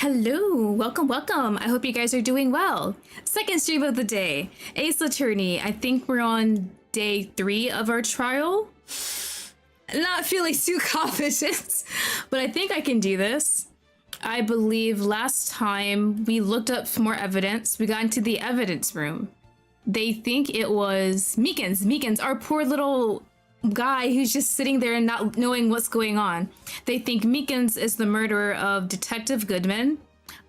Hello, welcome. I hope you guys are doing well. Second stream of the day. Ace Attorney, I think we're on day 3 of our trial. Not feeling too confident, but I think I can do this. I believe last time we looked up more evidence. We got into the evidence room. They think it was Meekins, our poor little guy who's just sitting there and not knowing what's going on. They think Meekins is the murderer of Detective Goodman.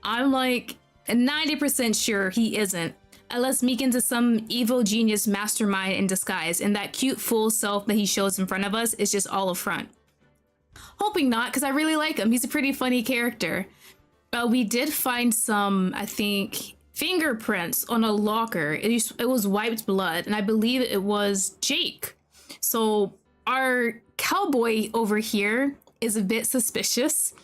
I'm like 90% sure he isn't, unless Meekins is some evil genius mastermind in disguise, and that cute full self that he shows in front of us is just all a front. Hoping not, because I really like him. He's a pretty funny character. We did find some, I think, fingerprints on a locker. It was wiped blood, and I believe it was Jake. So our cowboy over here is a bit suspicious.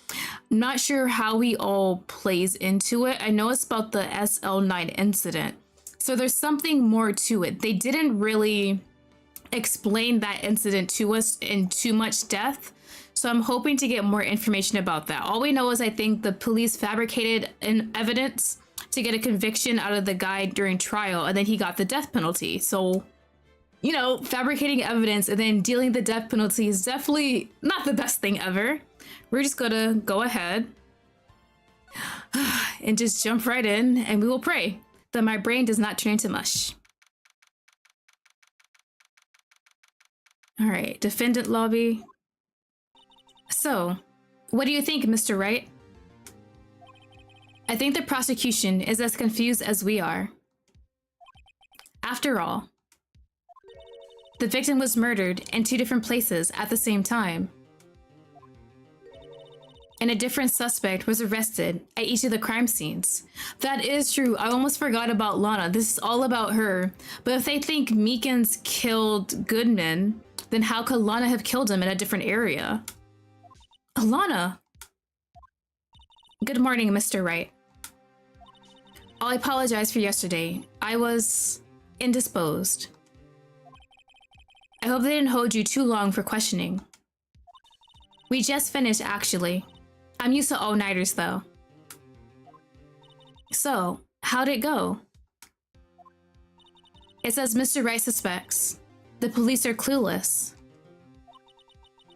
I'm not sure how he all plays into it. I know it's about the SL9 incident. So there's something more to it. They didn't really explain that incident to us in too much depth. So I'm hoping to get more information about that. All we know is I think the police fabricated an evidence to get a conviction out of the guy during trial, and then he got the death penalty. So, you know, fabricating evidence and then dealing the death penalty is definitely not the best thing ever. We're just gonna go ahead and just jump right in, and we will pray that my brain does not turn into mush. All right, defendant lobby. So, what do you think, Mr. Wright? I think the prosecution is as confused as we are. After all, the victim was murdered in 2 different places at the same time. And a different suspect was arrested at each of the crime scenes. That is true. I almost forgot about Lana. This is all about her. But if they think Meekins killed Goodman, then how could Lana have killed him in a different area? Lana! Good morning, Mr. Wright. I'll apologize for yesterday. I was indisposed. I hope they didn't hold you too long for questioning. We just finished, actually. I'm used to all-nighters, though. So, how'd it go? It says Mr. Wright suspects. The police are clueless.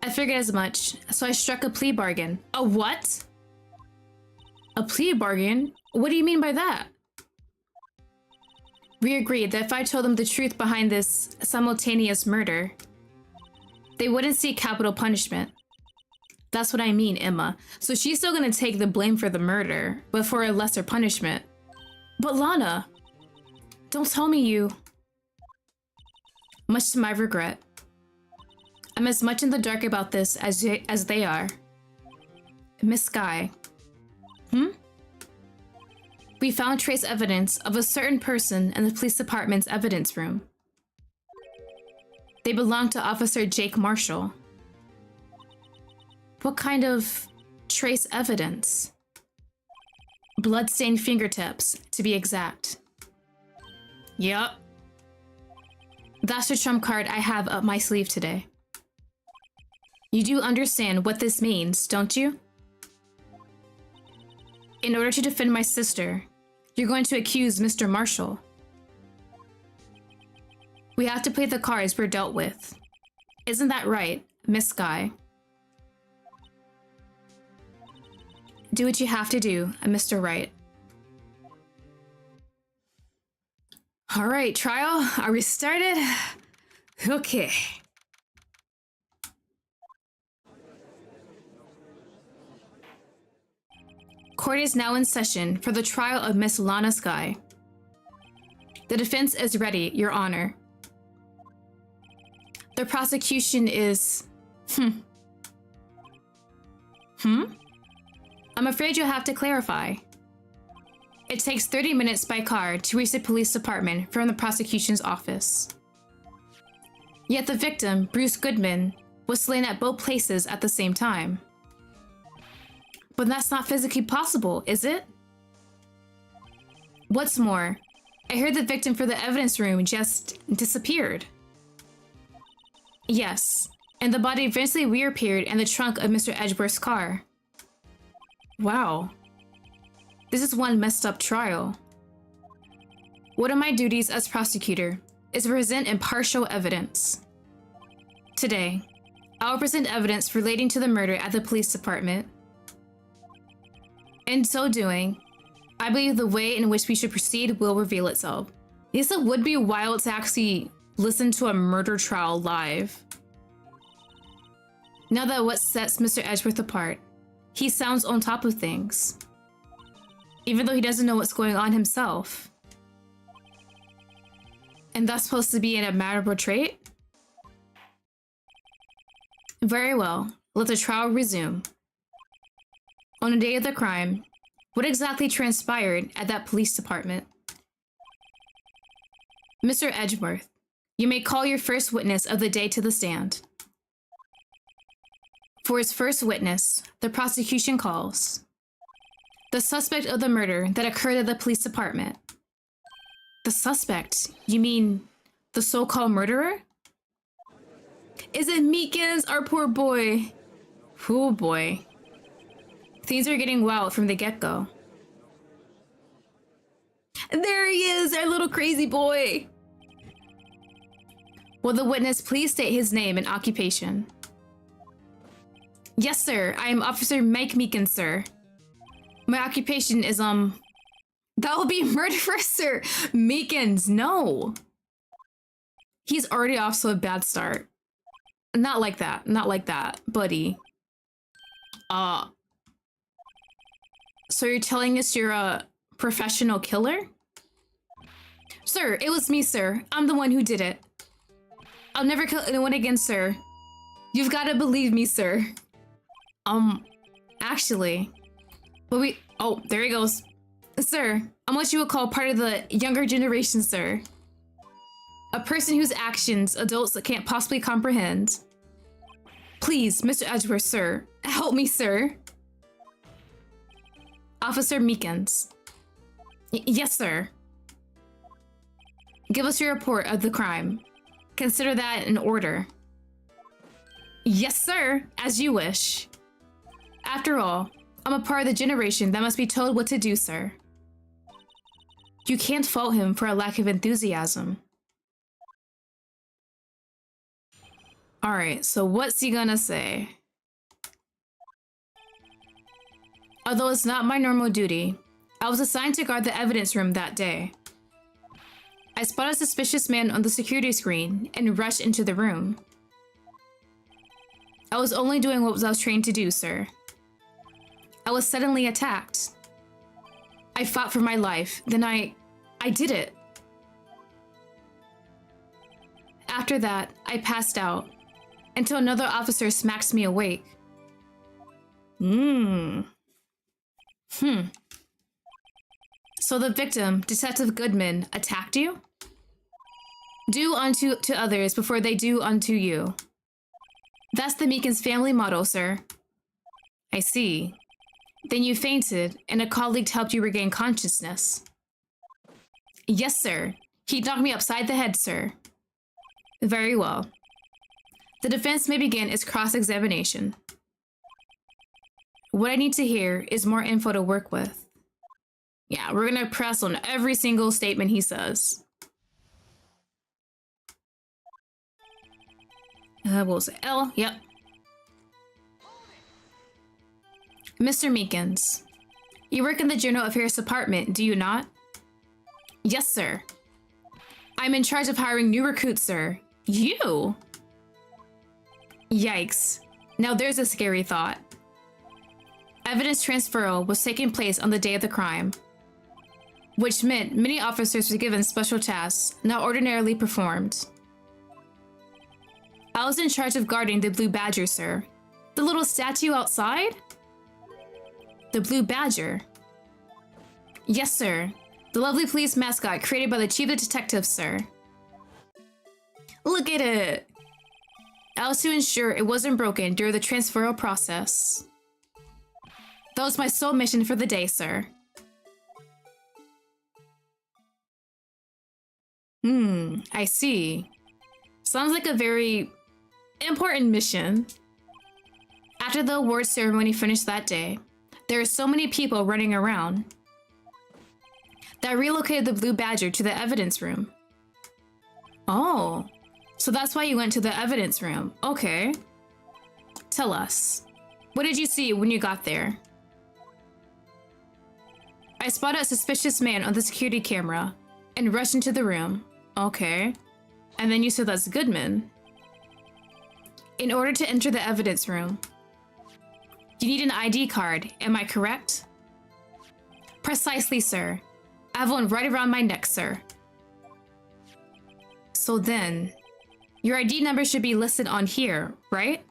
I figured as much, so I struck a plea bargain. A what? A plea bargain? What do you mean by that? We agreed that if I told them the truth behind this simultaneous murder, they wouldn't seek capital punishment. That's what I mean, Emma. So she's still gonna take the blame for the murder, but for a lesser punishment. But Lana, don't tell me you... Much to my regret. I'm as much in the dark about this as they are. Miss Skye. We found trace evidence of a certain person in the police department's evidence room. They belong to Officer Jake Marshall. What kind of trace evidence? Bloodstained fingertips, to be exact. Yup. That's the trump card I have up my sleeve today. You do understand what this means, don't you? In order to defend my sister, you're going to accuse Mr. Marshall. We have to play the cards we're dealt with. Isn't that right, Miss Skye? Do what you have to do, Mr. Wright. All right, trial, are we started? Okay. Court is now in session for the trial of Miss Lana Skye. The defense is ready, Your Honor. The prosecution is... I'm afraid you'll have to clarify. It takes 30 minutes by car to reach the police department from the prosecution's office. Yet the victim, Bruce Goodman, was slain at both places at the same time. But that's not physically possible, is it? What's more, I heard the victim for the evidence room just disappeared. Yes, and the body eventually reappeared in the trunk of Mr. Edgeworth's car. Wow. This is one messed up trial. One of my duties as prosecutor is to present impartial evidence. Today, I will present evidence relating to the murder at the police department. In so doing, I believe the way in which we should proceed will reveal itself. Yes, it would be wild to actually listen to a murder trial live. Now that what sets Mr. Edgeworth apart, he sounds on top of things, even though he doesn't know what's going on himself. And that's supposed to be an admirable trait? Very well, let the trial resume. On the day of the crime, what exactly transpired at that police department? Mr. Edgeworth, you may call your first witness of the day to the stand. For his first witness, the prosecution calls the suspect of the murder that occurred at the police department. The suspect? You mean the so-called murderer? Is it Meekins, our poor boy? Oh boy. Things are getting wild from the get-go. There he is, our little crazy boy. Will the witness please state his name and occupation? Yes, sir. I am Officer Mike Meekins, sir. My occupation is, that will be murderer, sir. Meekins, no. He's already off to a bad start. Not like that. Not like that, buddy. So you're telling us you're a professional killer? Sir, it was me, sir. I'm the one who did it. I'll never kill anyone again, sir. You've got to believe me, sir. Actually, oh, there he goes. Sir, I'm what you would call part of the younger generation, sir. A person whose actions adults can't possibly comprehend. Please, Mr. Edgeworth, sir. Help me, sir. Officer Meekins. Yes, sir. Give us your report of the crime. Consider that in order. Yes, sir. As you wish. After all, I'm a part of the generation that must be told what to do, sir. You can't fault him for a lack of enthusiasm. Alright, so what's he gonna say? Although it's not my normal duty, I was assigned to guard the evidence room that day. I spotted a suspicious man on the security screen and rushed into the room. I was only doing what I was trained to do, sir. I was suddenly attacked. I fought for my life, then I did it. After that, I passed out until another officer smacks me awake. So the victim, Detective Goodman, attacked you? Do unto to others before they do unto you. That's the Meekins family motto, sir. I see. Then you fainted, and a colleague helped you regain consciousness. Yes, sir. He knocked me upside the head, sir. Very well. The defense may begin its cross-examination. What I need to hear is more info to work with. Yeah, we're gonna press on every single statement he says. We'll say L, yep. Mr. Meekins, you work in the General Affairs Department, do you not? Yes, sir. I'm in charge of hiring new recruits, sir. You? Yikes. Now there's a scary thought. Evidence transferal was taking place on the day of the crime, which meant many officers were given special tasks not ordinarily performed. I was in charge of guarding the Blue Badger, sir. The little statue outside? The Blue Badger? Yes, sir. The lovely police mascot created by the Chief of Detectives, sir. Look at it! I was to ensure it wasn't broken during the transferal process. That was my sole mission for the day, sir. I see. Sounds like a very important mission. After the award ceremony finished that day, there were so many people running around. that relocated the Blue Badger to the evidence room. Oh, so that's why you went to the evidence room. Okay. Tell us. What did you see when you got there? I spotted a suspicious man on the security camera and rushed into the room. Okay. And then you said that's Goodman. In order to enter the evidence room, you need an ID card, am I correct? Precisely, sir. I have one right around my neck, sir. So then, your ID number should be listed on here, right?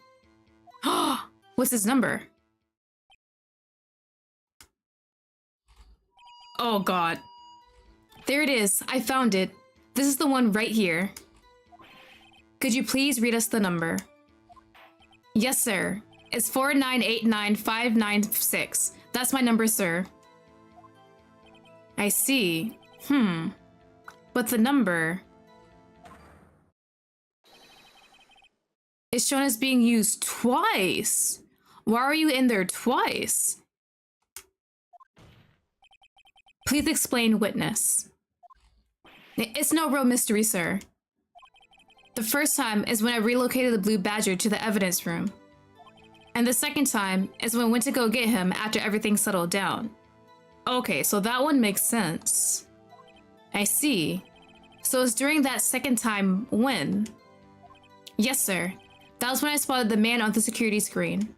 What's his number? Oh god. There it is, I found it. This is the one right here. Could you please read us the number? Yes, sir. It's 4989596. That's my number, sir. I see. But the number is shown as being used twice. Why are you in there twice? Please explain, witness. It's no real mystery, sir. The first time is when I relocated the Blue Badger to the evidence room. And the second time is when I went to go get him after everything settled down. Okay, so that one makes sense. I see. So it's during that second time when? Yes, sir. That was when I spotted the man on the security screen.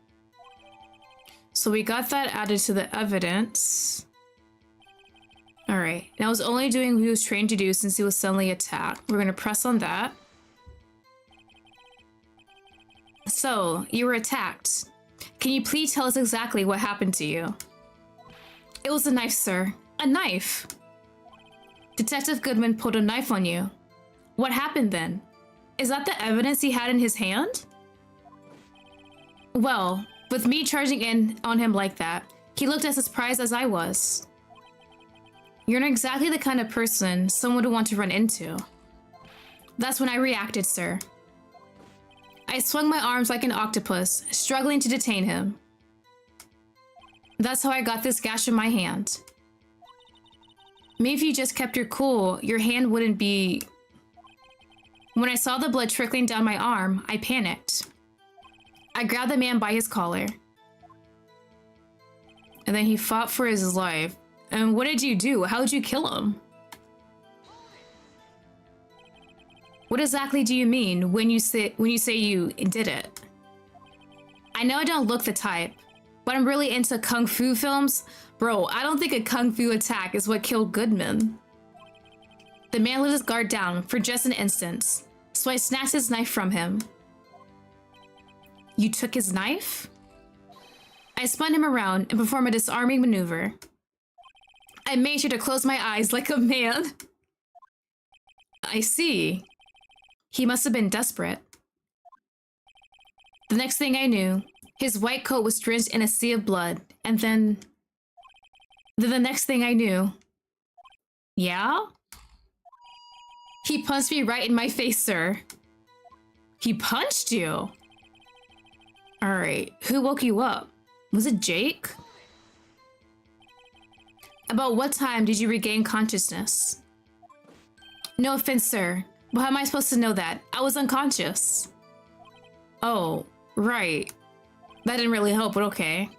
So we got that added to the evidence. Alright, now I was only doing what he was trained to do since he was suddenly attacked. We're gonna press on that. So, you were attacked. Can you please tell us exactly what happened to you? It was a knife, sir. A knife! Detective Goodman pulled a knife on you. What happened then? Is that the evidence he had in his hand? Well, with me charging in on him like that, he looked as surprised as I was. You're not exactly the kind of person someone would want to run into. That's when I reacted, sir. I swung my arms like an octopus, struggling to detain him. That's how I got this gash in my hand. Maybe if you just kept your cool, your hand wouldn't be... When I saw the blood trickling down my arm, I panicked. I grabbed the man by his collar. And then he fought for his life. And what did you do? How did you kill him? What exactly do you mean when you say you did it? I know I don't look the type, but I'm really into kung fu films. Bro, I don't think a kung fu attack is what killed Goodman. The man let his guard down for just an instant, so I snatched his knife from him. You took his knife? I spun him around and performed a disarming maneuver. I made sure to close my eyes like a man. I see. He must have been desperate. The next thing I knew, his white coat was drenched in a sea of blood, and then the next thing I knew... Yeah? He punched me right in my face, sir. He punched you? Alright, who woke you up? Was it Jake? About what time did you regain consciousness? No offense, sir, but how am I supposed to know that? I was unconscious. Oh, right. That didn't really help, but okay.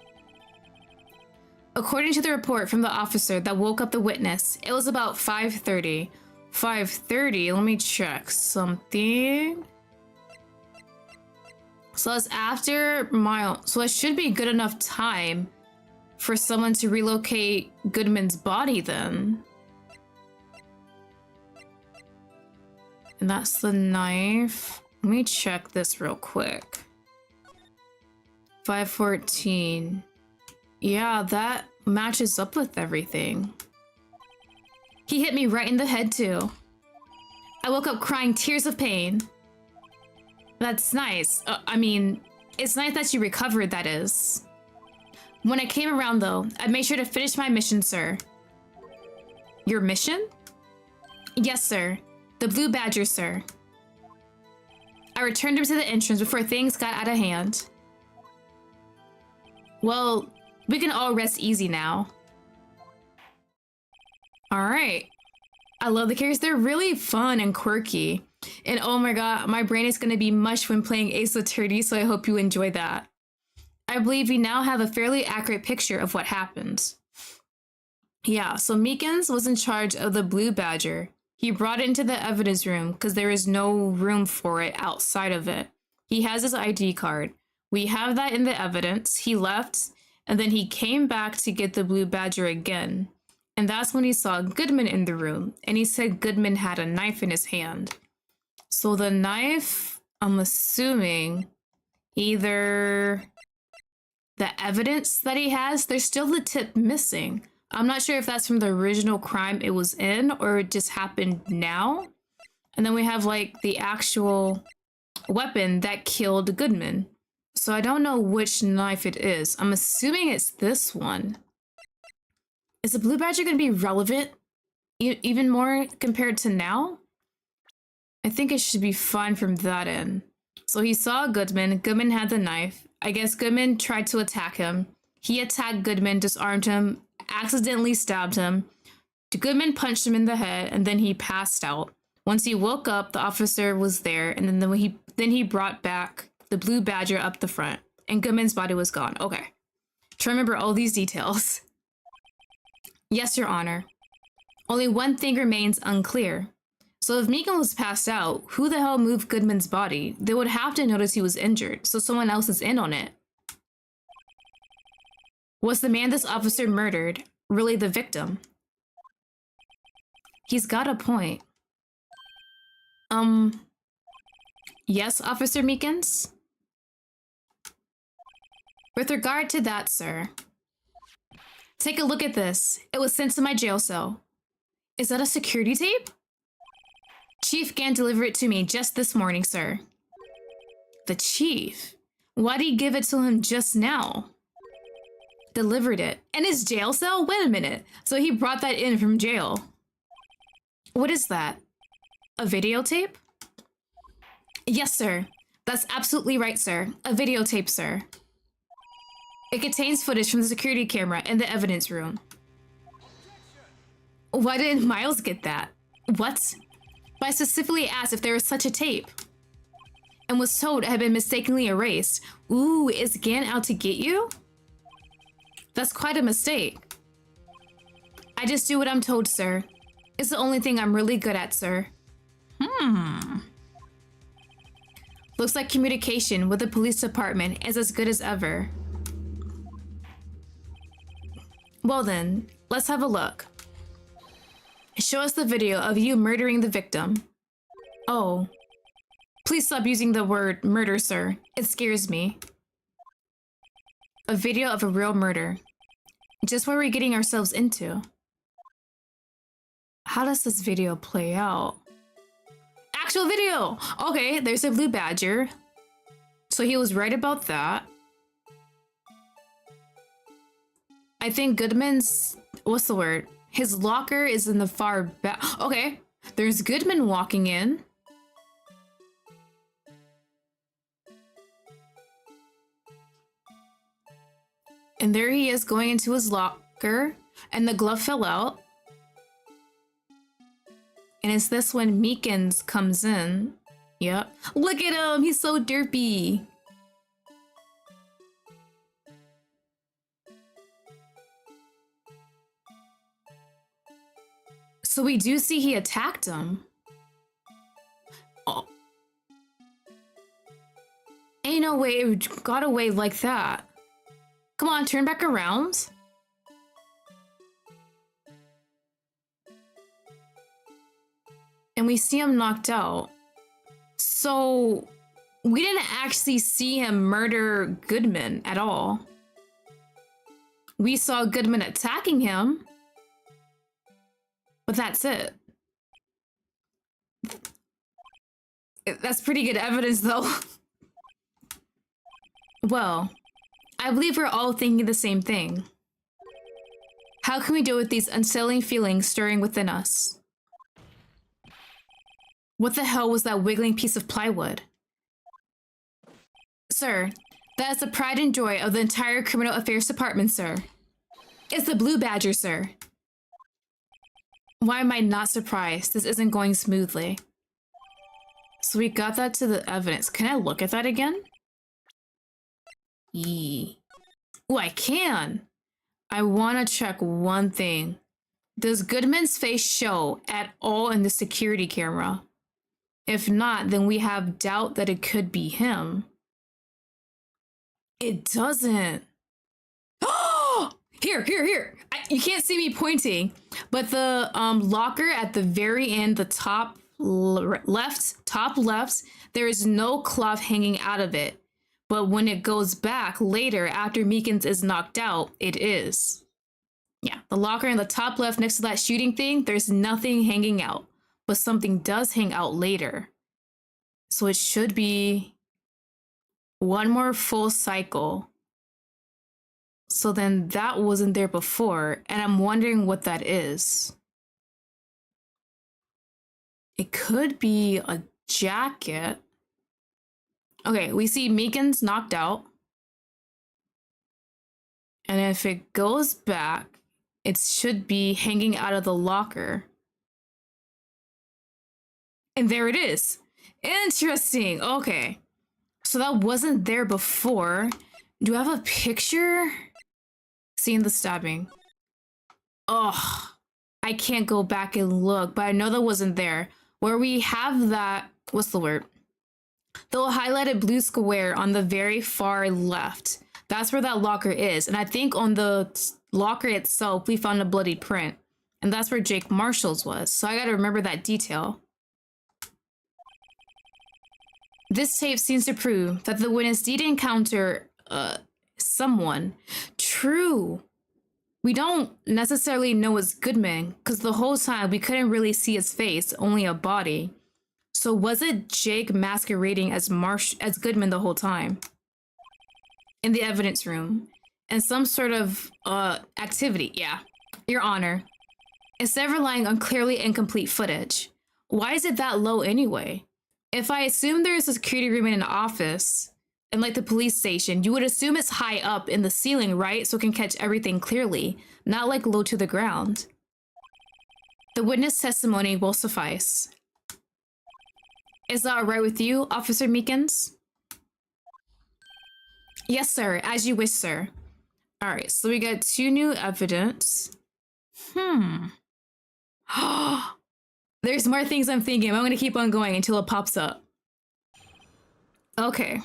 According to the report from the officer that woke up the witness, it was about 5:30. 5:30? Let me check something. So that's after so it should be good enough time for someone to relocate Goodman's body then. And that's the knife. Let me check this real quick. 5:14. Yeah, that matches up with everything. He hit me right in the head too. I woke up crying tears of pain. That's nice. I mean, it's nice that you recovered, that is. When I came around though, I made sure to finish my mission, sir. Your mission? Yes, sir. The Blue Badger, sir. I returned him to the entrance before things got out of hand. Well, we can all rest easy now. All right. I love the characters. They're really fun and quirky. And oh my god, my brain is going to be mush when playing Ace Attorney, so I hope you enjoy that. I believe we now have a fairly accurate picture of what happened. Yeah, so Meekins was in charge of the Blue Badger. He brought it into the evidence room because there is no room for it outside of it. He has his ID card. We have that in the evidence. He left, and then he came back to get the Blue Badger again. And that's when he saw Goodman in the room, and he said Goodman had a knife in his hand. So the knife, I'm assuming, either the evidence that he has, there's still the tip missing. I'm not sure if that's from the original crime it was in, or it just happened now. And then we have like the actual weapon that killed Goodman. So I don't know which knife it is. I'm assuming it's this one. Is the Blue Badger going to be relevant even more compared to now? I think it should be fine from that end. So he saw Goodman. Goodman had the knife. I guess Goodman tried to attack him. He attacked Goodman, disarmed him, accidentally stabbed him. Goodman punched him in the head, and then he passed out. Once he woke up, the officer was there, and then he brought back the Blue Badger up the front, and Goodman's body was gone. Okay. Try to remember all these details. Yes, Your Honor. Only one thing remains unclear. So if Meekin was passed out, who the hell moved Goodman's body? They would have to notice he was injured, so someone else is in on it. Was the man this officer murdered really the victim? He's got a point. Yes, Officer Meekins? With regard to that, sir. Take a look at this. It was sent to my jail cell. Is that a security tape? Chief Gann delivered it to me just this morning, sir. The chief? Why did he give it to him just now? Delivered it. In his jail cell? Wait a minute. So he brought that in from jail. What is that? A videotape? Yes, sir. That's absolutely right, sir. A videotape, sir. It contains footage from the security camera in the evidence room. Why didn't Miles get that? What? But I specifically asked if there was such a tape, and was told it had been mistakenly erased. Ooh, is Gann out to get you? That's quite a mistake. I just do what I'm told, sir. It's the only thing I'm really good at, sir. Looks like communication with the police department is as good as ever. Well then, let's have a look. Show us the video of you murdering the victim. Oh. Please stop using the word murder, sir. It scares me. A video of a real murder. Just what we're getting ourselves into. How does this video play out? Actual video! Okay, there's a Blue Badger. So he was right about that. I think Goodman's... what's the word? His locker is in the far back. Okay, there's Goodman walking in. And there he is going into his locker, and the glove fell out. And it's this when Meekins comes in. Yep. Look at him, he's so derpy. So we do see he attacked him. Oh. Ain't no way it got away like that. Come on, turn back around. And we see him knocked out. So we didn't actually see him murder Goodman at all. We saw Goodman attacking him. But that's it. That's pretty good evidence, though. Well, I believe we're all thinking the same thing. How can we deal with these unsettling feelings stirring within us? What the hell was that wiggling piece of plywood? Sir, that is the pride and joy of the entire Criminal Affairs Department, sir. It's the Blue Badger, sir. Why am I not surprised? This isn't going smoothly. So we got that to the evidence. Can I look at that again? Yee. Oh, I can. I want to check one thing. Does Goodman's face show at all in the security camera? If not, then we have doubt that it could be him. It doesn't. Oh! Here. You can't see me pointing, but the locker at the very end, the top left, there is no cloth hanging out of it. But when it goes back later, after Meekins is knocked out, it is. Yeah, the locker in the top left next to that shooting thing, there's nothing hanging out. But something does hang out later. So it should be one more full cycle. So then that wasn't there before, and I'm wondering what that is. It could be a jacket. Okay, we see Meekins knocked out. And if it goes back, it should be hanging out of the locker. And there it is. Interesting. Okay. So that wasn't there before. Do I have a picture? Seeing the stabbing. Oh, I can't go back and look, but I know that wasn't there. Where we have that, what's the word? The highlighted blue square on the very far left. That's where that locker is. And I think on the locker itself, we found a bloody print. And that's where Jake Marshall's was. So I gotta remember that detail. This tape seems to prove that the witness did encounter someone. True. We don't necessarily know it's Goodman, because the whole time we couldn't really see his face, only a body. So was it Jake masquerading as Goodman the whole time? In the evidence room. And some sort of activity, yeah. Your Honor. Instead of relying on clearly incomplete footage, why is it that low anyway? If I assume there's a security room in an office, and like the police station, you would assume it's high up in the ceiling, right? So it can catch everything clearly, not like low to the ground. The witness testimony will suffice. Is that all right with you, Officer Meekins? Yes, sir. As you wish, sir. All right, so we got 2 new evidence. There's more things I'm thinking. I'm going to keep on going until it pops up. Okay.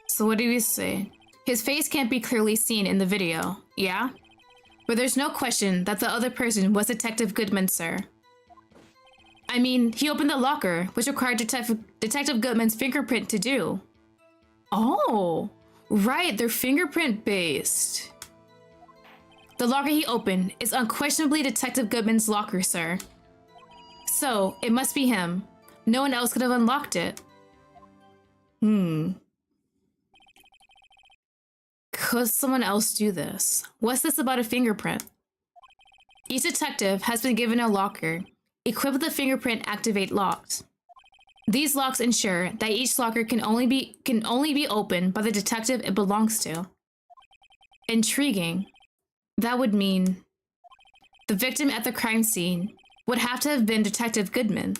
So what do we say? His face can't be clearly seen in the video, yeah? But there's no question that the other person was Detective Goodman, sir. I mean, he opened the locker, which required Detective Goodman's fingerprint to do. Oh, right, they're fingerprint based. The locker he opened is unquestionably Detective Goodman's locker, sir. So, it must be him. No one else could have unlocked it. Could someone else do this? What's this about a fingerprint? Each detective has been given a locker, equipped with a fingerprint activate locks. These locks ensure that each locker can only be opened by the detective it belongs to. Intriguing. That would mean the victim at the crime scene would have to have been Detective Goodman.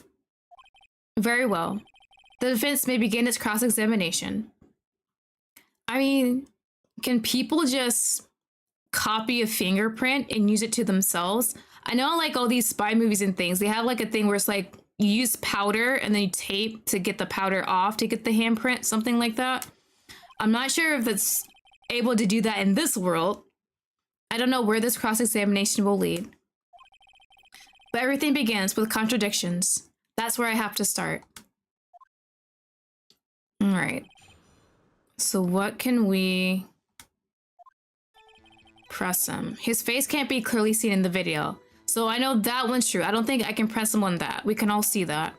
Very well. The defense may begin its cross-examination. I mean, can people just copy a fingerprint and use it to themselves? I know like all these spy movies and things, they have like a thing where it's like you use powder and then you tape to get the powder off to get the handprint, something like that. I'm not sure if it's able to do that in this world. I don't know where this cross-examination will lead. But everything begins with contradictions. That's where I have to start. All right. So what can we press him? His face can't be clearly seen in the video. So I know that one's true. I don't think I can press him on that. We can all see that.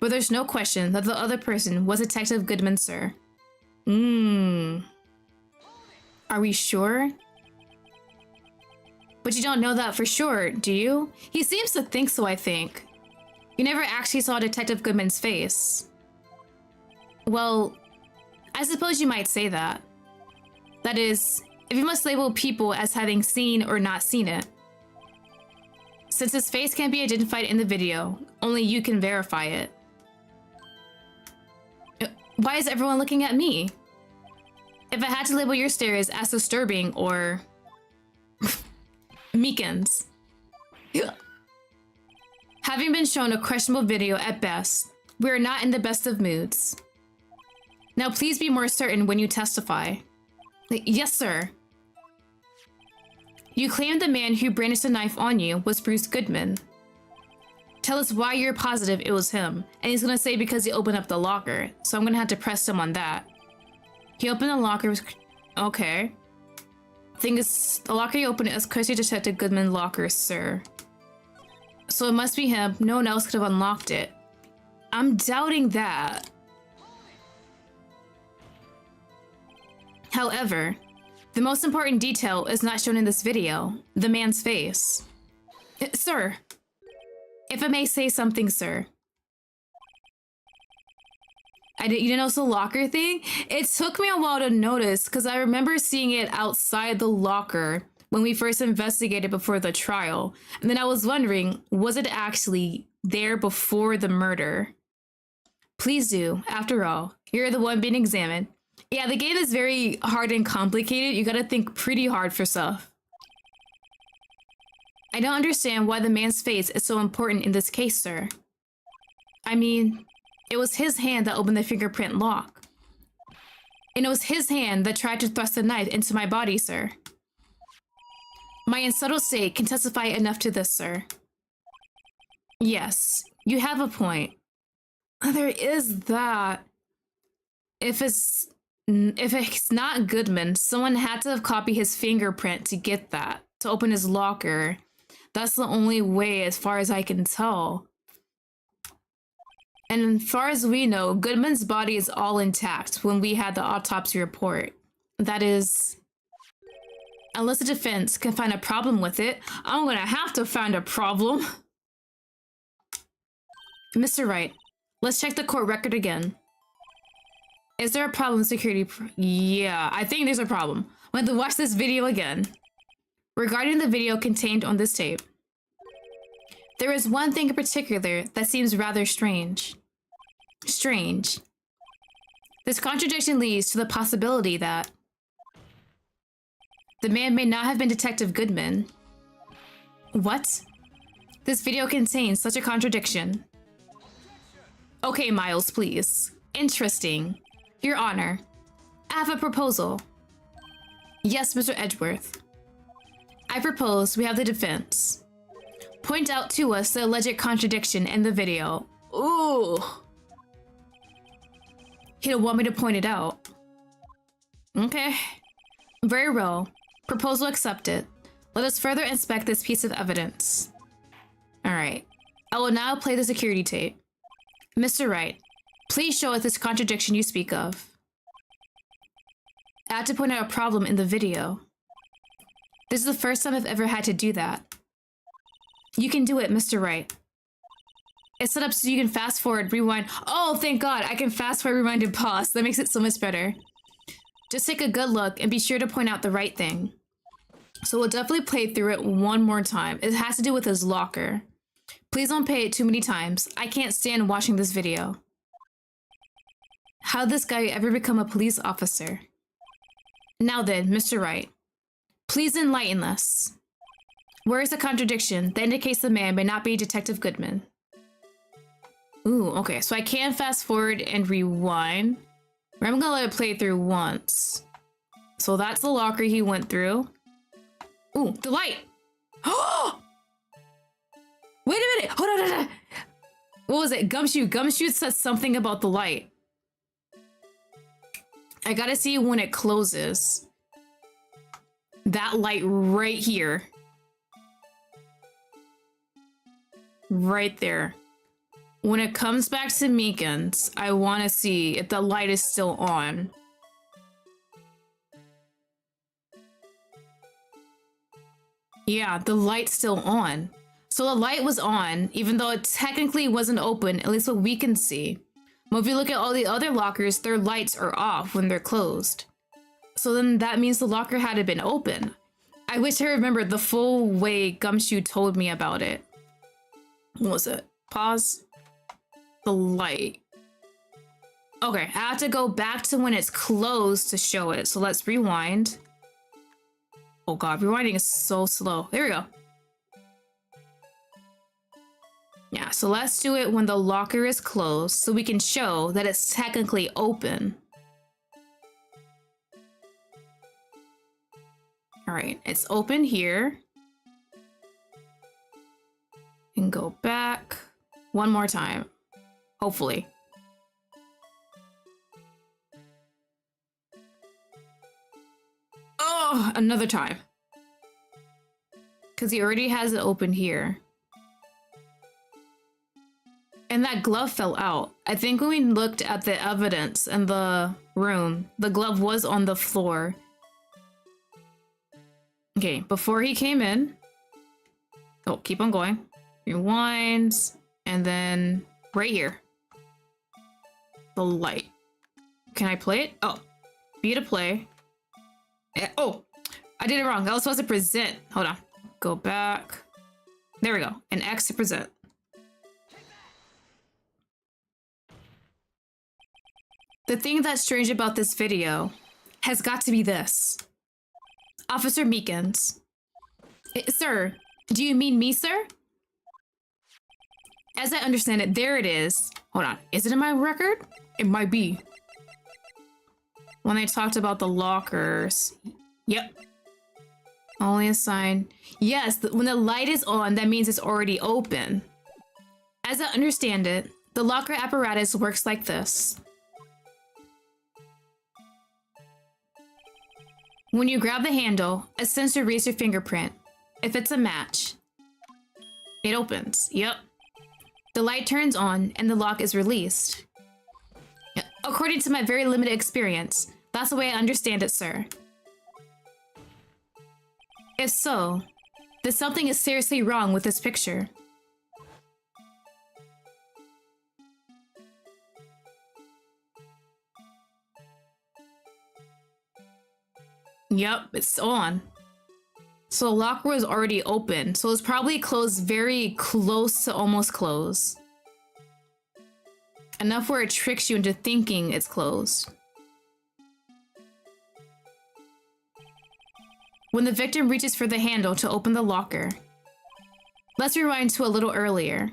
But there's no question that the other person was Detective Goodman, sir. Are we sure? But you don't know that for sure, do you? He seems to think so, I think. You never actually saw Detective Goodman's face. Well, I suppose you might say that. That is, If you must label people as having seen or not seen it. Since his face can't be identified in the video, only you can verify it. Why is everyone looking at me? If I had to label your stares as disturbing or... Meekins. Having been shown a questionable video at best, we are not in the best of moods. Now please be more certain when you testify. Yes, sir. You claimed the man who brandished a knife on you was Bruce Goodman. Tell us why you're positive it was him. And he's gonna say because he opened up the locker, so I'm gonna have to press him on that. He opened the locker. Okay. Thing is, the locker he opened is Chrissy Detective Goodman's locker, sir. So it must be him. No one else could have unlocked it. I'm doubting that. However, the most important detail is not shown in this video. The man's face. Sir. If I may say something, sir. You didn't notice the locker thing? It took me a while to notice because I remember seeing it outside the locker when we first investigated before the trial. And then I was wondering, was it actually there before the murder? Please do. After all, you're the one being examined. Yeah, the game is very hard and complicated. You gotta think pretty hard for stuff. I don't understand why the man's face is so important in this case, sir. I mean, it was his hand that opened the fingerprint lock. And it was his hand that tried to thrust the knife into my body, sir. My unsettled state can testify enough to this, sir. Yes, you have a point. There is that. If it's not Goodman, someone had to have copied his fingerprint to get that, to open his locker. That's the only way as far as I can tell. And as far as we know, Goodman's body is all intact when we had the autopsy report. That is... Unless the defense can find a problem with it, I'm gonna have to find a problem. Mr. Wright, let's check the court record again. Is there a problem with security? Yeah, I think there's a problem. I'm going to watch this video again. Regarding the video contained on this tape, there is one thing in particular that seems rather strange. Strange. This contradiction leads to the possibility that the man may not have been Detective Goodman. What? This video contains such a contradiction. Okay, Miles, please. Interesting. Your Honor, I have a proposal. Yes, Mr. Edgeworth. I propose we have the defense point out to us the alleged contradiction in the video. Ooh. He'll want me to point it out. Okay. Very well. Proposal accepted. Let us further inspect this piece of evidence. Alright. I will now play the security tape. Mr. Wright, please show us this contradiction you speak of. I have to point out a problem in the video. This is the first time I've ever had to do that. You can do it, Mr. Wright. It's set up so you can fast forward, rewind. Oh, thank God, I can fast forward, rewind, and pause. That makes it so much better. Just take a good look and be sure to point out the right thing. So we'll definitely play through it one more time. It has to do with his locker. Please don't play it too many times. I can't stand watching this video. How'd this guy ever become a police officer? Now then, Mr. Wright, please enlighten us. Where is the contradiction that indicates the man may not be Detective Goodman? Ooh, okay, so I can fast forward and rewind. I'm gonna let it play through once. So that's the locker he went through. Ooh, the light! Oh! Wait a minute! Hold on, hold on. What was it? Gumshoe. Gumshoe says something about the light. I gotta see when it closes. That light right here. Right there. When it comes back to Meekins, I want to see if the light is still on. Yeah, the light's still on. So the light was on, even though it technically wasn't open, at least what we can see. But if you look at all the other lockers, their lights are off when they're closed. So then that means the locker had been open. I wish I remembered the full way Gumshoe told me about it. What was it? Pause. The light. Okay, I have to go back to when it's closed to show it. So let's rewind. Oh god, rewinding is so slow. There we go. Yeah, so let's do it when the locker is closed so we can show that it's technically open. All right, it's open here. And go back one more time, hopefully. Oh, another time. Because he already has it open here. And that glove fell out. I think when we looked at the evidence in the room, the glove was on the floor. Okay, before he came in. Oh, keep on going. Rewind. And then right here. The light. Can I play it? Oh, B to play. Oh, I did it wrong. I was supposed to present. Hold on. Go back. There we go. And X to present. The thing that's strange about this video has got to be this. Officer Meekins. Sir, do you mean me, sir? As I understand it, there it is. Hold on. Is it in my record? It might be. When they talked about the lockers. Yep. Only a sign. Yes, when the light is on, that means it's already open. As I understand it, the locker apparatus works like this. When you grab the handle, a sensor reads your fingerprint. If it's a match, it opens. Yep. The light turns on and the lock is released. According to my very limited experience, that's the way I understand it, sir. If so, then something is seriously wrong with this picture. Yep, it's on. So the locker was already open, so it's probably closed very close to almost close. Enough where it tricks you into thinking it's closed. When the victim reaches for the handle to open the locker. Let's rewind to a little earlier.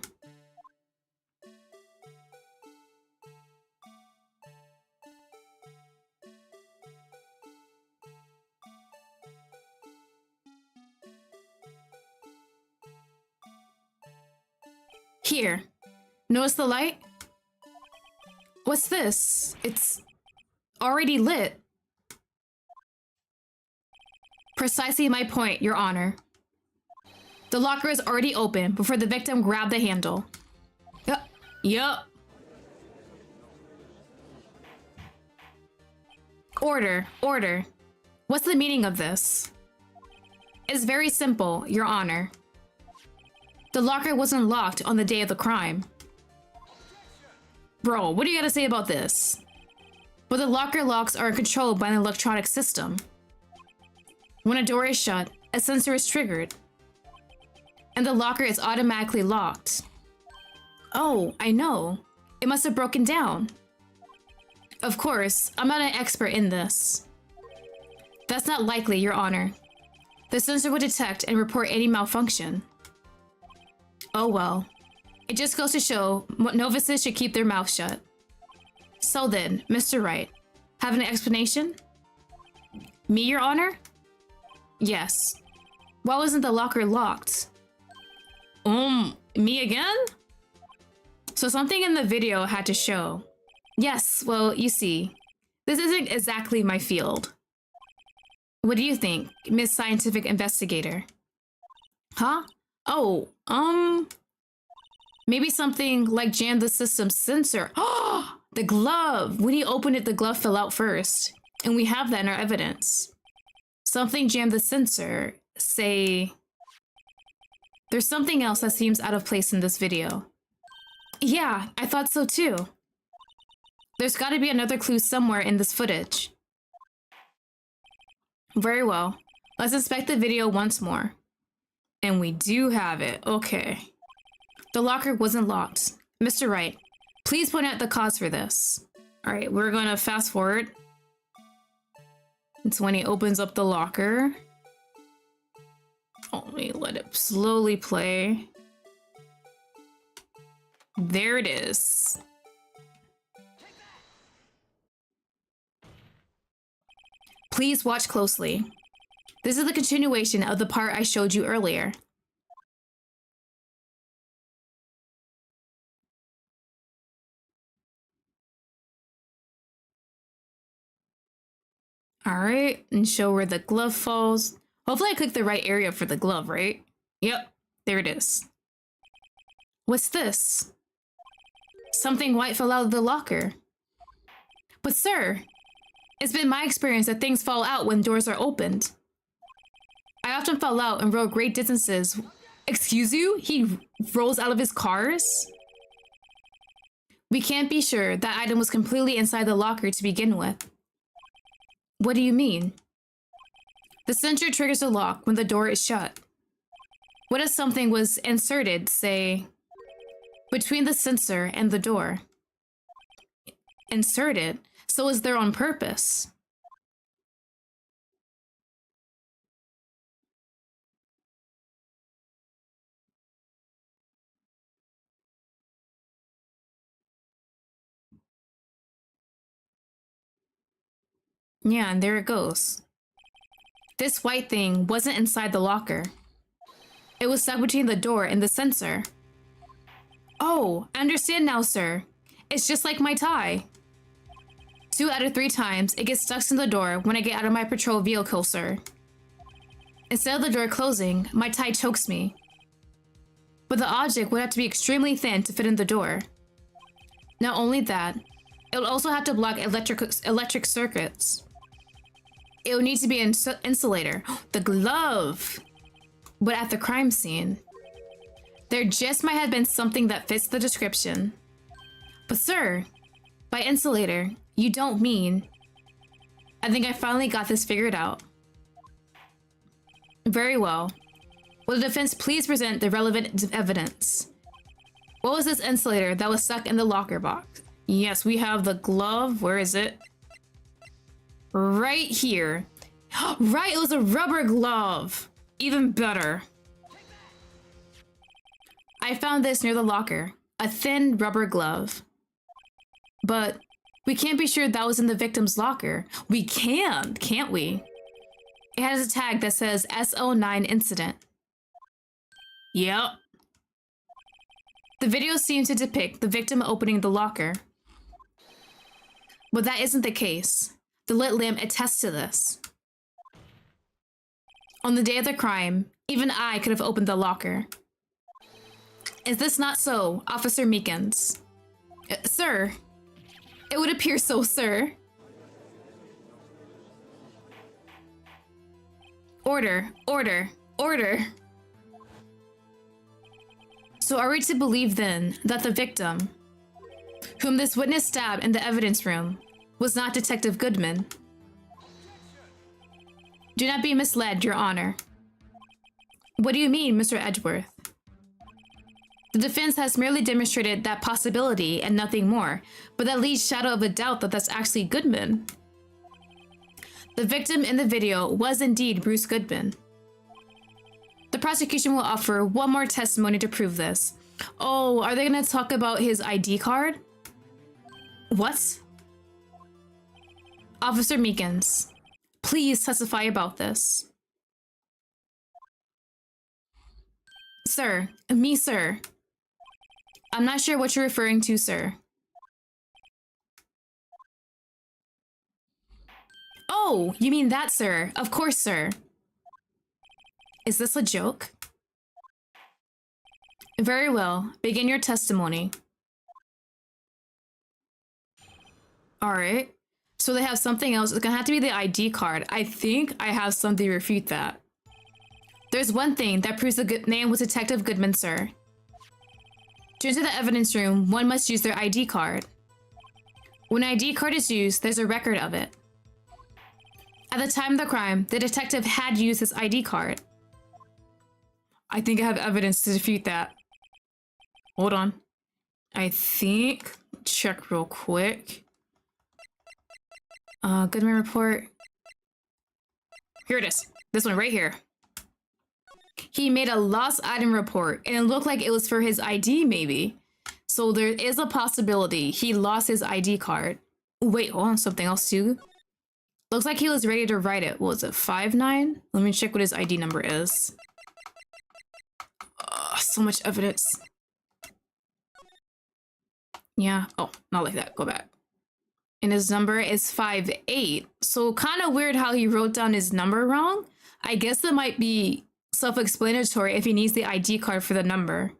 Here, notice the light? What's this? It's already lit. Precisely my point, Your Honor. The locker is already open before the victim grabbed the handle. Yup. Order, order. What's the meaning of this? It's very simple, Your Honor. The locker wasn't locked on the day of the crime. Bro, what do you gotta say about this? But the locker locks are controlled by an electronic system. When a door is shut, a sensor is triggered. And the locker is automatically locked. Oh, I know. It must have broken down. Of course, I'm not an expert in this. That's not likely, Your Honor. The sensor would detect and report any malfunction. Oh well. It just goes to show novices should keep their mouth shut. So then, Mr. Wright, have an explanation? Me, Your Honor? Yes. Why wasn't the locker locked? Me again? So something in the video had to show. Yes, well, you see, this isn't exactly my field. What do you think, Miss Scientific Investigator? Huh? Oh, maybe something like jam the system's sensor. Oh, the glove! When he opened it, the glove fell out first. And we have that in our evidence. Something jammed the sensor. Say... There's something else that seems out of place in this video. Yeah, I thought so too. There's gotta be another clue somewhere in this footage. Very well. Let's inspect the video once more. And we do have it. Okay. The locker wasn't locked. Mr. Wright, please point out the cause for this. All right, we're gonna fast forward. It's when he opens up the locker. Oh, let me let it slowly play. There it is. Please watch closely. This is the continuation of the part I showed you earlier. All right, and show where the glove falls. Hopefully I clicked the right area for the glove, right? Yep, there it is. What's this? Something white fell out of the locker. But sir, it's been my experience that things fall out when doors are opened. I often fall out and roll great distances. Excuse you? He rolls out of his cars? We can't be sure that item was completely inside the locker to begin with. What do you mean? The sensor triggers a lock when the door is shut. What if something was inserted, say, between the sensor and the door? Inserted? So is there on purpose? Yeah, and there it goes. This white thing wasn't inside the locker. It was stuck between the door and the sensor. Oh, I understand now, sir. It's just like my tie. 2 out of 3 times, it gets stuck in the door when I get out of my patrol vehicle, sir. Instead of the door closing, my tie chokes me. But the object would have to be extremely thin to fit in the door. Not only that, it would also have to block electric circuits. It would need to be an insulator. The glove! But at the crime scene, there just might have been something that fits the description. But sir, by insulator, you don't mean... I think I finally got this figured out. Very well. Will the defense please present the relevant evidence? What was this insulator that was stuck in the locker box? Yes, we have the glove. Where is it? Right here. Right, it was a rubber glove. Even better. I found this near the locker. A thin rubber glove. But we can't be sure that was in the victim's locker. We can't we? It has a tag that says S09 incident. Yep. The video seems to depict the victim opening the locker. But that isn't the case. The lit lamp attests to this. On the day of the crime, even I could have opened the locker. Is this not so, Officer Meekins? Sir, it would appear so, sir. Order, order, order. So are we to believe then that the victim, whom this witness stabbed in the evidence room, was not Detective Goodman? Do not be misled, Your Honor. What do you mean, Mr. Edgeworth? The defense has merely demonstrated that possibility and nothing more, but that leaves shadow of a doubt that that's actually Goodman. The victim in the video was indeed Bruce Goodman. The prosecution will offer one more testimony to prove this. Oh, are they going to talk about his ID card? What? Officer Meekins, please testify about this. Sir, me, sir. I'm not sure what you're referring to, sir. Oh, you mean that, sir? Of course, sir. Is this a joke? Very well. Begin your testimony. All right. So they have something else. It's gonna have to be the ID card. I think I have something to refute that. There's one thing that proves the name was Detective Goodman, sir. To enter the evidence room, one must use their ID card. When an ID card is used, there's a record of it. At the time of the crime, the detective had used his ID card. I think I have evidence to defute that. Hold on. I think... Check real quick. Goodman report. Here it is. This one right here. He made a lost item report, and it looked like it was for his ID, maybe. So there is a possibility he lost his ID card. Wait, hold on, something else too. Looks like he was ready to write it. What was it, 5'9"? Let me check what his ID number is. So much evidence. Yeah, oh, not like that, go back. And his number is 5'8". So kind of weird how he wrote down his number wrong. I guess that might be self-explanatory if he needs the ID card for the number.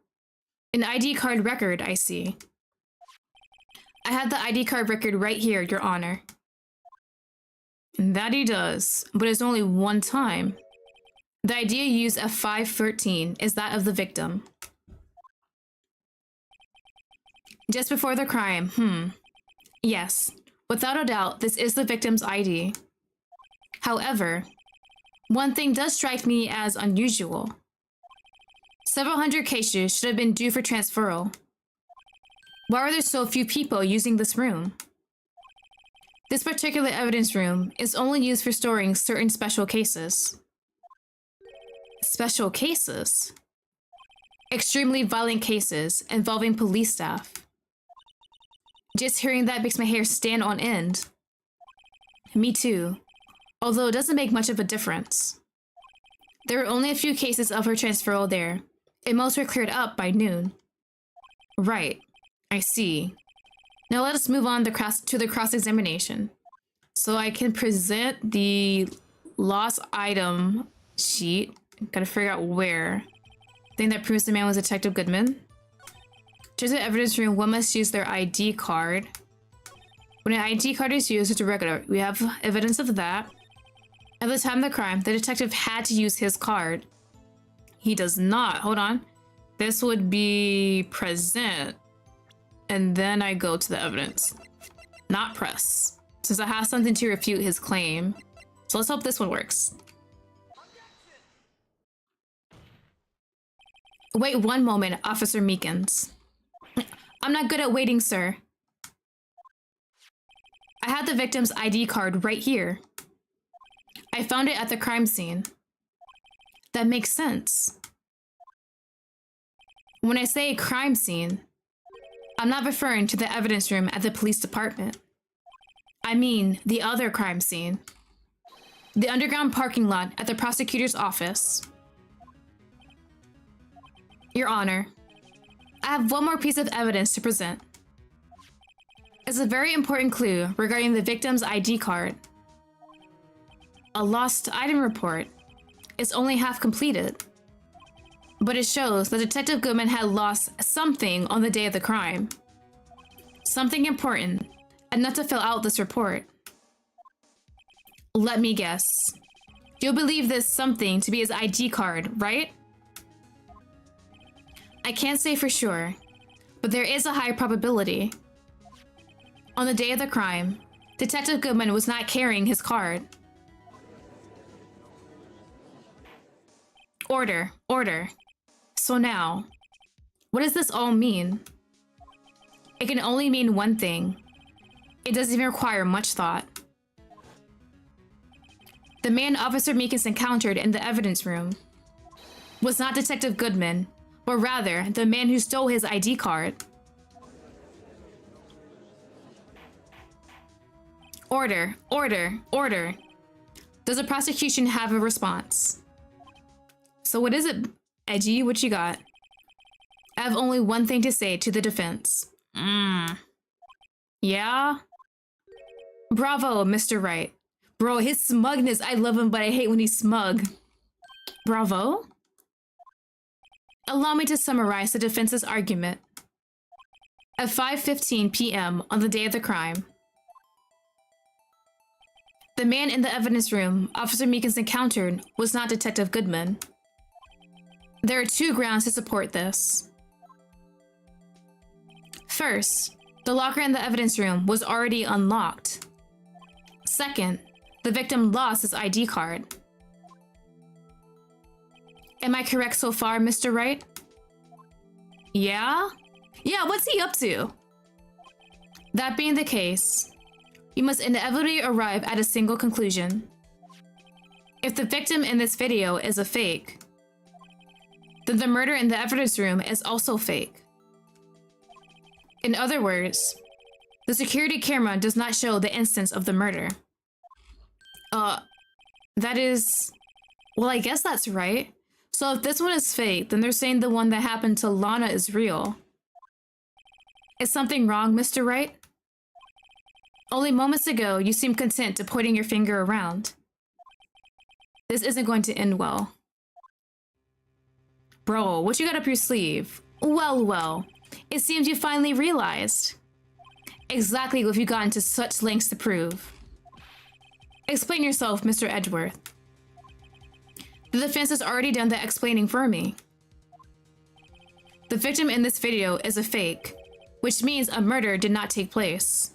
An ID card record, I see. I have the ID card record right here, Your Honor. And that he does, but it's only one time. The ID used at 5:13 is that of the victim. Just before the crime, Yes, without a doubt, this is the victim's ID. However, one thing does strike me as unusual. Several hundred cases should have been due for transferal. Why are there so few people using this room? This particular evidence room is only used for storing certain special cases. Special cases? Extremely violent cases involving police staff. Just hearing that makes my hair stand on end. Me too, although it doesn't make much of a difference. There were only a few cases of her transferal there, and most were cleared up by noon. Right, I see. Now let us move on to the cross-examination. So I can present the lost item sheet. Gotta figure out where. Thing that proves the man was Detective Goodman. To the evidence room, one must use their ID card. When an ID card is used, it's irregular. We have evidence of that. At the time of the crime, the detective had to use his card. He does not. Hold on. This would be present. And then I go to the evidence. Not press. Since I have something to refute his claim. So let's hope this one works. Wait one moment, Officer Meekins. I'm not good at waiting, sir. I have the victim's ID card right here. I found it at the crime scene. That makes sense. When I say crime scene, I'm not referring to the evidence room at the police department. I mean the other crime scene. The underground parking lot at the prosecutor's office. Your Honor, I have one more piece of evidence to present. It's a very important clue regarding the victim's ID card. A lost item report is only half completed, but it shows that Detective Goodman had lost something on the day of the crime. Something important, enough to fill out this report. Let me guess. You'll believe this something to be his ID card, right? I can't say for sure, but there is a high probability. On the day of the crime, Detective Goodman was not carrying his card. Order, order. So now, what does this all mean? It can only mean one thing. It doesn't even require much thought. The man Officer Meekins encountered in the evidence room was not Detective Goodman, but rather the man who stole his ID card. Order, order, order. Does the prosecution have a response? So what is it, Edgy? What you got? I have only one thing to say to the defense. Yeah? Bravo, Mr. Wright. Bro, his smugness, I love him, but I hate when he's smug. Bravo? Allow me to summarize the defense's argument. At 5:15 p.m. on the day of the crime, the man in the evidence room Officer Meekins encountered was not Detective Goodman. There are two grounds to support this. First, the locker in the evidence room was already unlocked. Second, the victim lost his ID card. Am I correct so far, Mr. Wright? Yeah? Yeah, what's he up to? That being the case, you must inevitably arrive at a single conclusion. If the victim in this video is a fake, then the murder in the evidence room is also fake. In other words, the security camera does not show the instance of the murder. That is... Well, I guess that's right. So if this one is fake, then they're saying the one that happened to Lana is real. Is something wrong, Mr. Wright? Only moments ago, you seemed content to pointing your finger around. This isn't going to end well. Bro, what you got up your sleeve? Well, it seems you finally realized exactly what you've gotten to such lengths to prove. Explain yourself, Mr. Edgeworth. The defense has already done the explaining for me. The victim in this video is a fake, which means a murder did not take place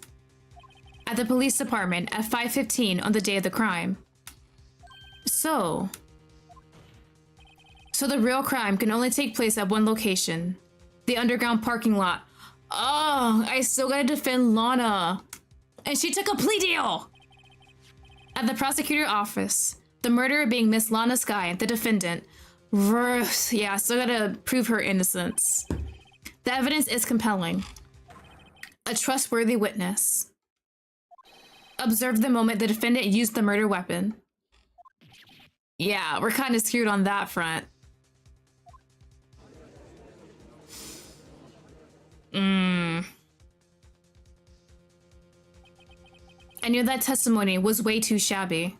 at the police department at 5:15 on the day of the crime. So the real crime can only take place at one location, the underground parking lot. Oh, I still gotta defend Lana. And she took a plea deal! At the prosecutor office, the murderer being Miss Lana Skye, the defendant. Yeah, still gotta prove her innocence. The evidence is compelling. A trustworthy witness. Observe the moment the defendant used the murder weapon. Yeah, we're kind of screwed on that front. I knew that testimony was way too shabby.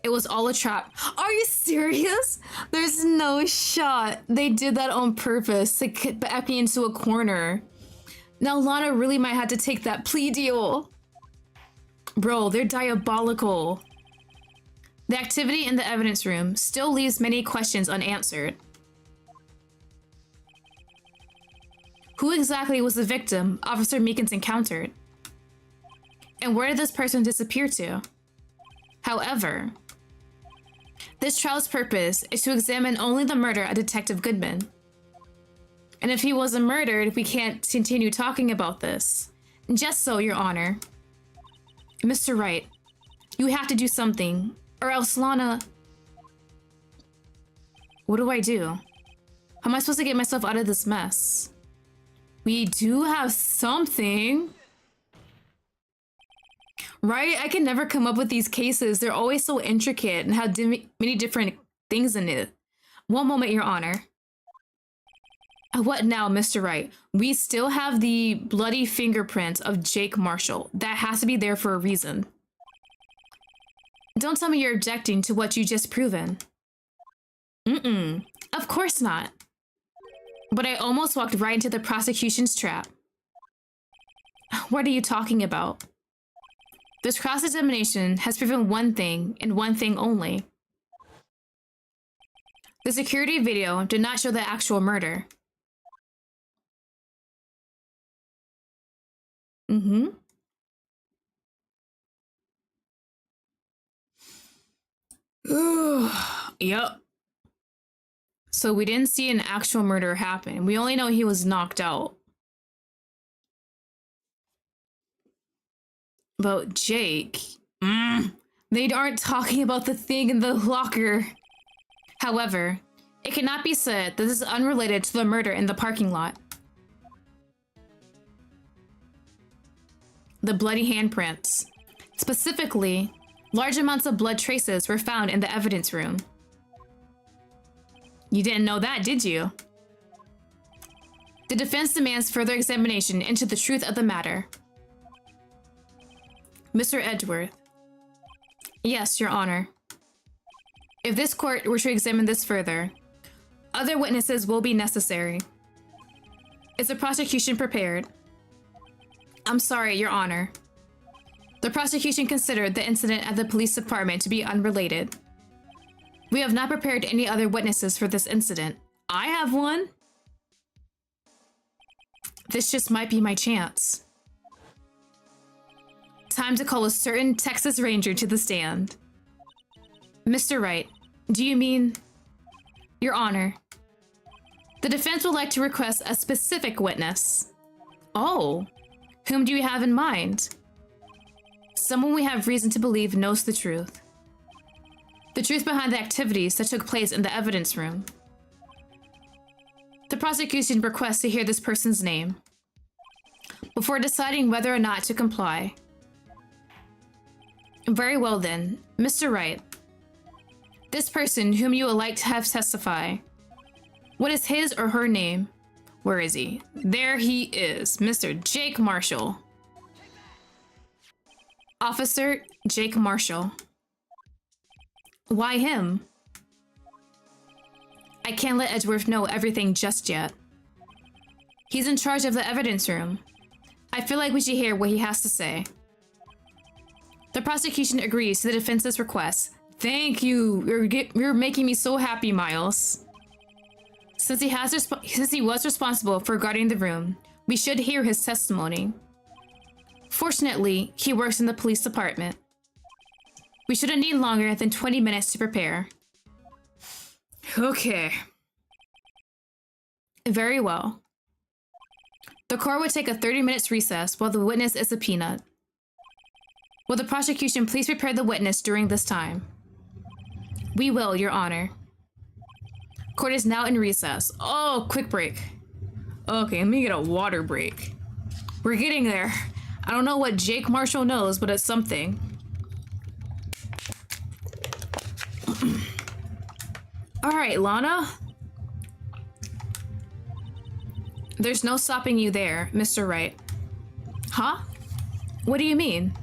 It was all a trap. Are you serious? There's no shot. They did that on purpose to back me into a corner. Now Lana really might have to take that plea deal. Bro, they're diabolical. The activity in the evidence room still leaves many questions unanswered. Who exactly was the victim Officer Meekins encountered? And where did this person disappear to? However, this trial's purpose is to examine only the murder of Detective Goodman. And if he wasn't murdered, we can't continue talking about this. Just so, Your Honor. Mr. Wright, you have to do something, or else Lana... What do I do? How am I supposed to get myself out of this mess? We do have something. Right? I can never come up with these cases. They're always so intricate and have many different things in it. One moment, Your Honor. What now, Mr. Wright? We still have the bloody fingerprints of Jake Marshall. That has to be there for a reason. Don't tell me you're objecting to what you just proven. Of course not. But I almost walked right into the prosecution's trap. What are you talking about? This cross-examination has proven one thing and one thing only. The security video did not show the actual murder. Yep. So we didn't see an actual murder happen. We only know he was knocked out. About Jake. They aren't talking about the thing in the locker. However, it cannot be said that this is unrelated to the murder in the parking lot. The bloody handprints. Specifically, large amounts of blood traces were found in the evidence room. You didn't know that, did you? The defense demands further examination into the truth of the matter. Mr. Edgeworth. Yes, Your Honor. If this court were to examine this further, other witnesses will be necessary. Is the prosecution prepared? I'm sorry, Your Honor. The prosecution considered the incident at the police department to be unrelated. We have not prepared any other witnesses for this incident. I have one. This just might be my chance. Time to call a certain Texas Ranger to the stand. Mr. Wright, do you mean... Your Honor. The defense would like to request a specific witness. Oh, whom do you have in mind? Someone we have reason to believe knows the truth. The truth behind the activities that took place in the evidence room. The prosecution requests to hear this person's name before deciding whether or not to comply. Very well then, Mr. Wright. This person whom you would like to have testify. What is his or her name? Where is he? There he is, Mr. Jake Marshall. Officer Jake Marshall. Why him? I can't let Edgeworth know everything just yet. He's in charge of the evidence room. I feel like we should hear what he has to say. The prosecution agrees to the defense's request. Thank you. You're making me so happy, Miles. Since he was responsible for guarding the room, we should hear his testimony. Fortunately, he works in the police department. We shouldn't need longer than 20 minutes to prepare. Okay. Very well. The court would take a 30-minute recess while the witness is subpoenaed. Will the prosecution please prepare the witness during this time? We will, Your Honor. Court is now in recess. Oh, quick break. Okay, let me get a water break. We're getting there. I don't know what Jake Marshall knows, but it's something. All right, Lana. There's no stopping you there, Mr. Wright. Huh? What do you mean?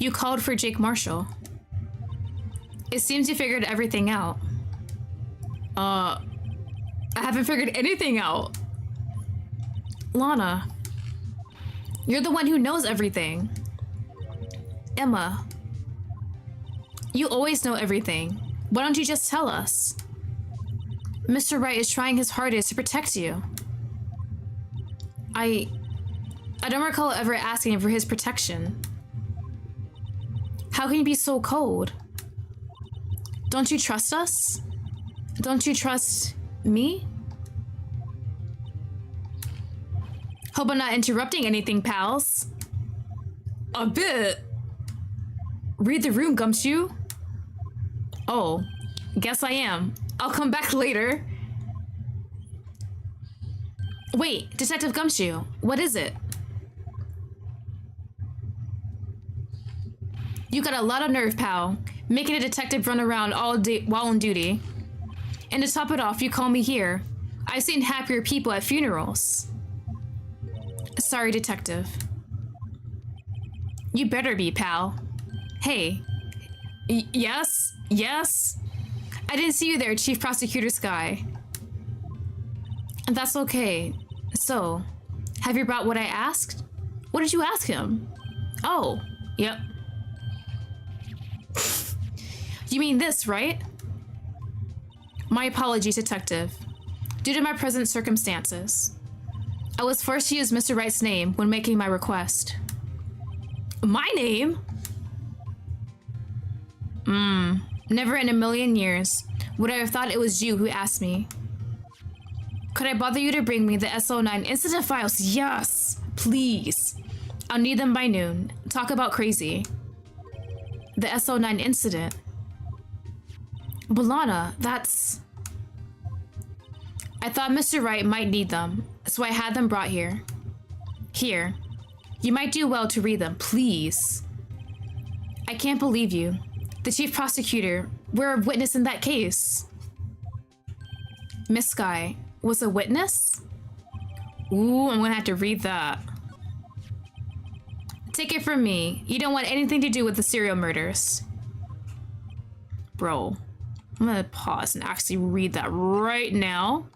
You called for Jake Marshall. It seems you figured everything out. I haven't figured anything out. Lana, you're the one who knows everything. Emma, you always know everything. Why don't you just tell us? Mr. Wright is trying his hardest to protect you. I don't recall ever asking for his protection. How can you be so cold? Don't you trust us? Don't you trust me? Hope I'm not interrupting anything, pals. A bit. Read the room, Gumshoe. Oh, guess I am. I'll come back later. Wait, Detective Gumshoe, what is it? You got a lot of nerve, pal. Making a detective run around all day while on duty. And to top it off, you call me here. I've seen happier people at funerals. Sorry, Detective. You better be, pal. Hey. Yes? Yes? I didn't see you there, Chief Prosecutor Sky. That's okay. So, have you brought what I asked? What did you ask him? Oh, yep. You mean this, right? My apologies, Detective. Due to my present circumstances, I was forced to use Mr. Wright's name when making my request. My name? Never in a million years would I have thought it was you who asked me. Could I bother you to bring me the SO9 incident files? Yes, please. I'll need them by noon. Talk about crazy. The SO9 incident. But Lana, that's... I thought Mr. Wright might need them, so I had them brought here. Here. You might do well to read them, please. I can't believe you. The Chief Prosecutor, we're a witness in that case. Miss Sky was a witness? Ooh, I'm gonna have to read that. Take it from me. You don't want anything to do with the serial murders. Bro, I'm gonna pause and actually read that right now.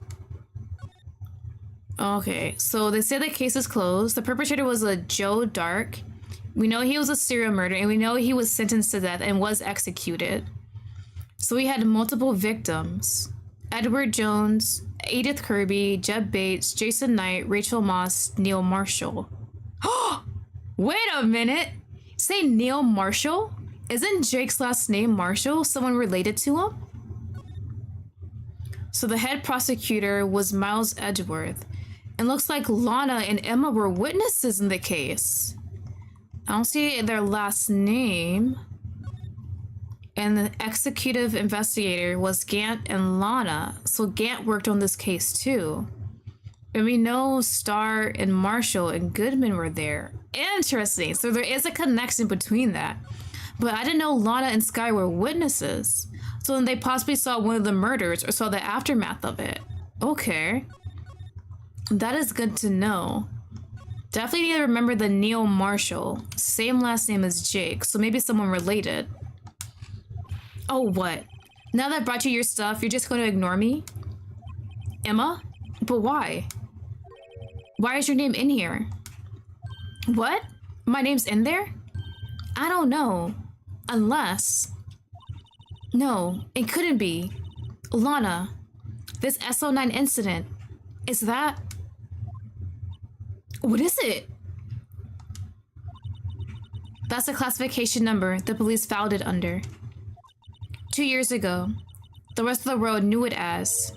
Okay, so they say the case is closed. The perpetrator was a Joe Dark. We know he was a serial murderer, and we know he was sentenced to death and was executed. So we had multiple victims. Edward Jones, Edith Kirby, Jeb Bates, Jason Knight, Rachel Moss, Neil Marshall. Wait a minute. Say Neil Marshall? Isn't Jake's last name Marshall someone related to him? So the head prosecutor was Miles Edgeworth. And looks like Lana and Emma were witnesses in the case. I don't see their last name. And the executive investigator was Gant and Lana. So Gant worked on this case too. And we know Starr and Marshall and Goodman were there. Interesting. So there is a connection between that. But I didn't know Lana and Sky were witnesses. So then they possibly saw one of the murders or saw the aftermath of it. Okay. That is good to know. Definitely need to remember the Neil Marshall. Same last name as Jake, so maybe someone related. Oh, what? Now that I brought you your stuff, you're just going to ignore me? Emma? But why? Why is your name in here? What? My name's in there? I don't know. Unless... No, it couldn't be. Lana, this SO9 incident, is that... What is it? That's the classification number the police filed it under. 2 years ago, the rest of the world knew it as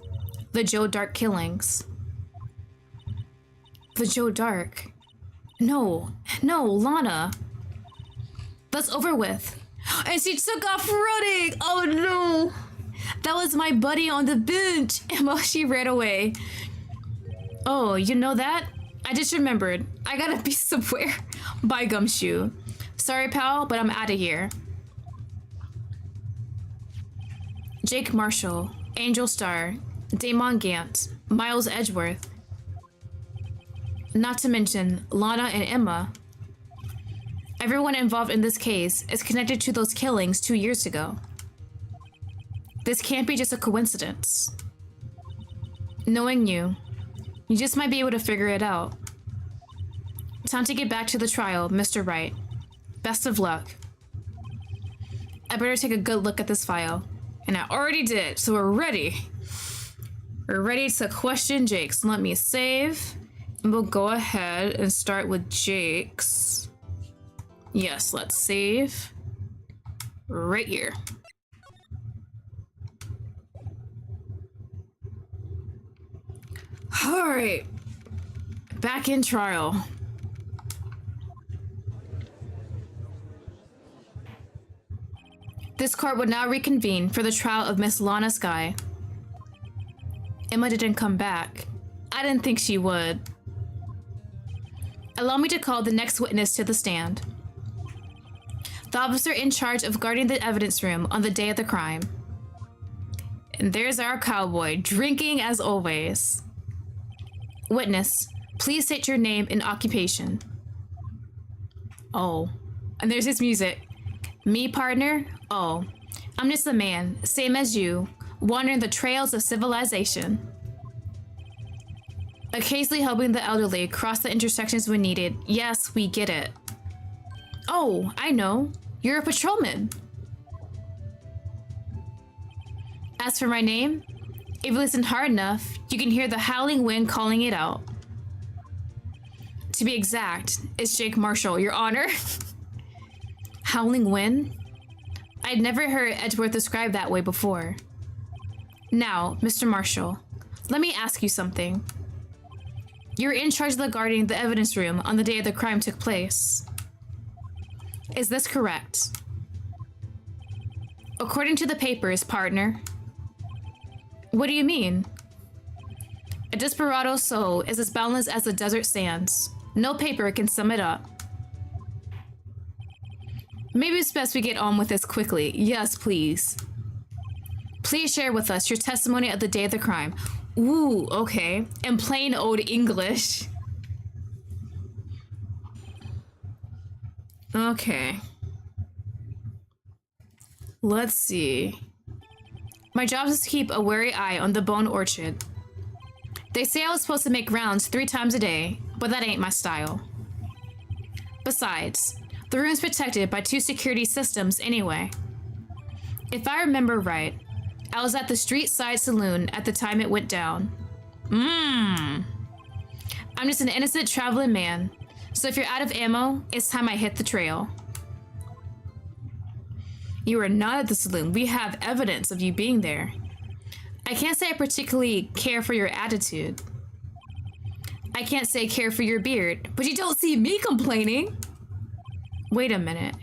the Joe Dark killings. The Joe Dark? No, Lana. That's over with. And she took off running! Oh no! That was my buddy on the bench! Emma, she ran away. Oh, you know that? I just remembered. I gotta be somewhere. Bye, Gumshoe. Sorry, pal, but I'm out of here. Jake Marshall, Angel Starr, Damon Gant, Miles Edgeworth. Not to mention Lana and Emma. Everyone involved in this case is connected to those killings 2 years ago. This can't be just a coincidence. Knowing you, you just might be able to figure it out. Time to get back to the trial, Mr. Wright. Best of luck. I better take a good look at this file. And I already did, so we're ready. We're ready to question Jake's. Let me save. And we'll go ahead and start with Jake's. Yes, let's save. Right here. All right, back in trial. This court would now reconvene for the trial of Miss Lana Sky. Emma didn't come back. I didn't think she would. Allow me to call the next witness to the stand. The officer in charge of guarding the evidence room on the day of the crime. And there's our cowboy, drinking as always. Witness, please state your name and occupation. Oh, and there's his music. Me, partner? Oh, I'm just a man, same as you, wandering the trails of civilization. Occasionally helping the elderly cross the intersections when needed. Yes, we get it. Oh, I know. You're a patrolman. As for my name, if you listen hard enough, you can hear the howling wind calling it out. To be exact, it's Jake Marshall, Your Honor. Howling wind? I'd never heard Edgeworth described that way before. Now, Mr. Marshall, let me ask you something. You were in charge of the guarding the evidence room on the day the crime took place. Is this correct? According to the papers, partner. What do you mean? A desperado soul is as boundless as the desert sands. No paper can sum it up. Maybe it's best we get on with this quickly. Yes, please. Please share with us your testimony of the day of the crime. Ooh, okay. In plain old English. Okay. Let's see. My job is to keep a wary eye on the Bone Orchard. They say I was supposed to make rounds 3 times a day, but that ain't my style. Besides, the room's protected by 2 security systems anyway. If I remember right, I was at the street side saloon at the time it went down. I'm just an innocent traveling man, So if you're out of ammo, it's time I hit the trail. You are not at the saloon. We have evidence of you being there. I can't say I particularly care for your attitude. I can't say care for your beard, but you don't see me complaining. Wait a minute.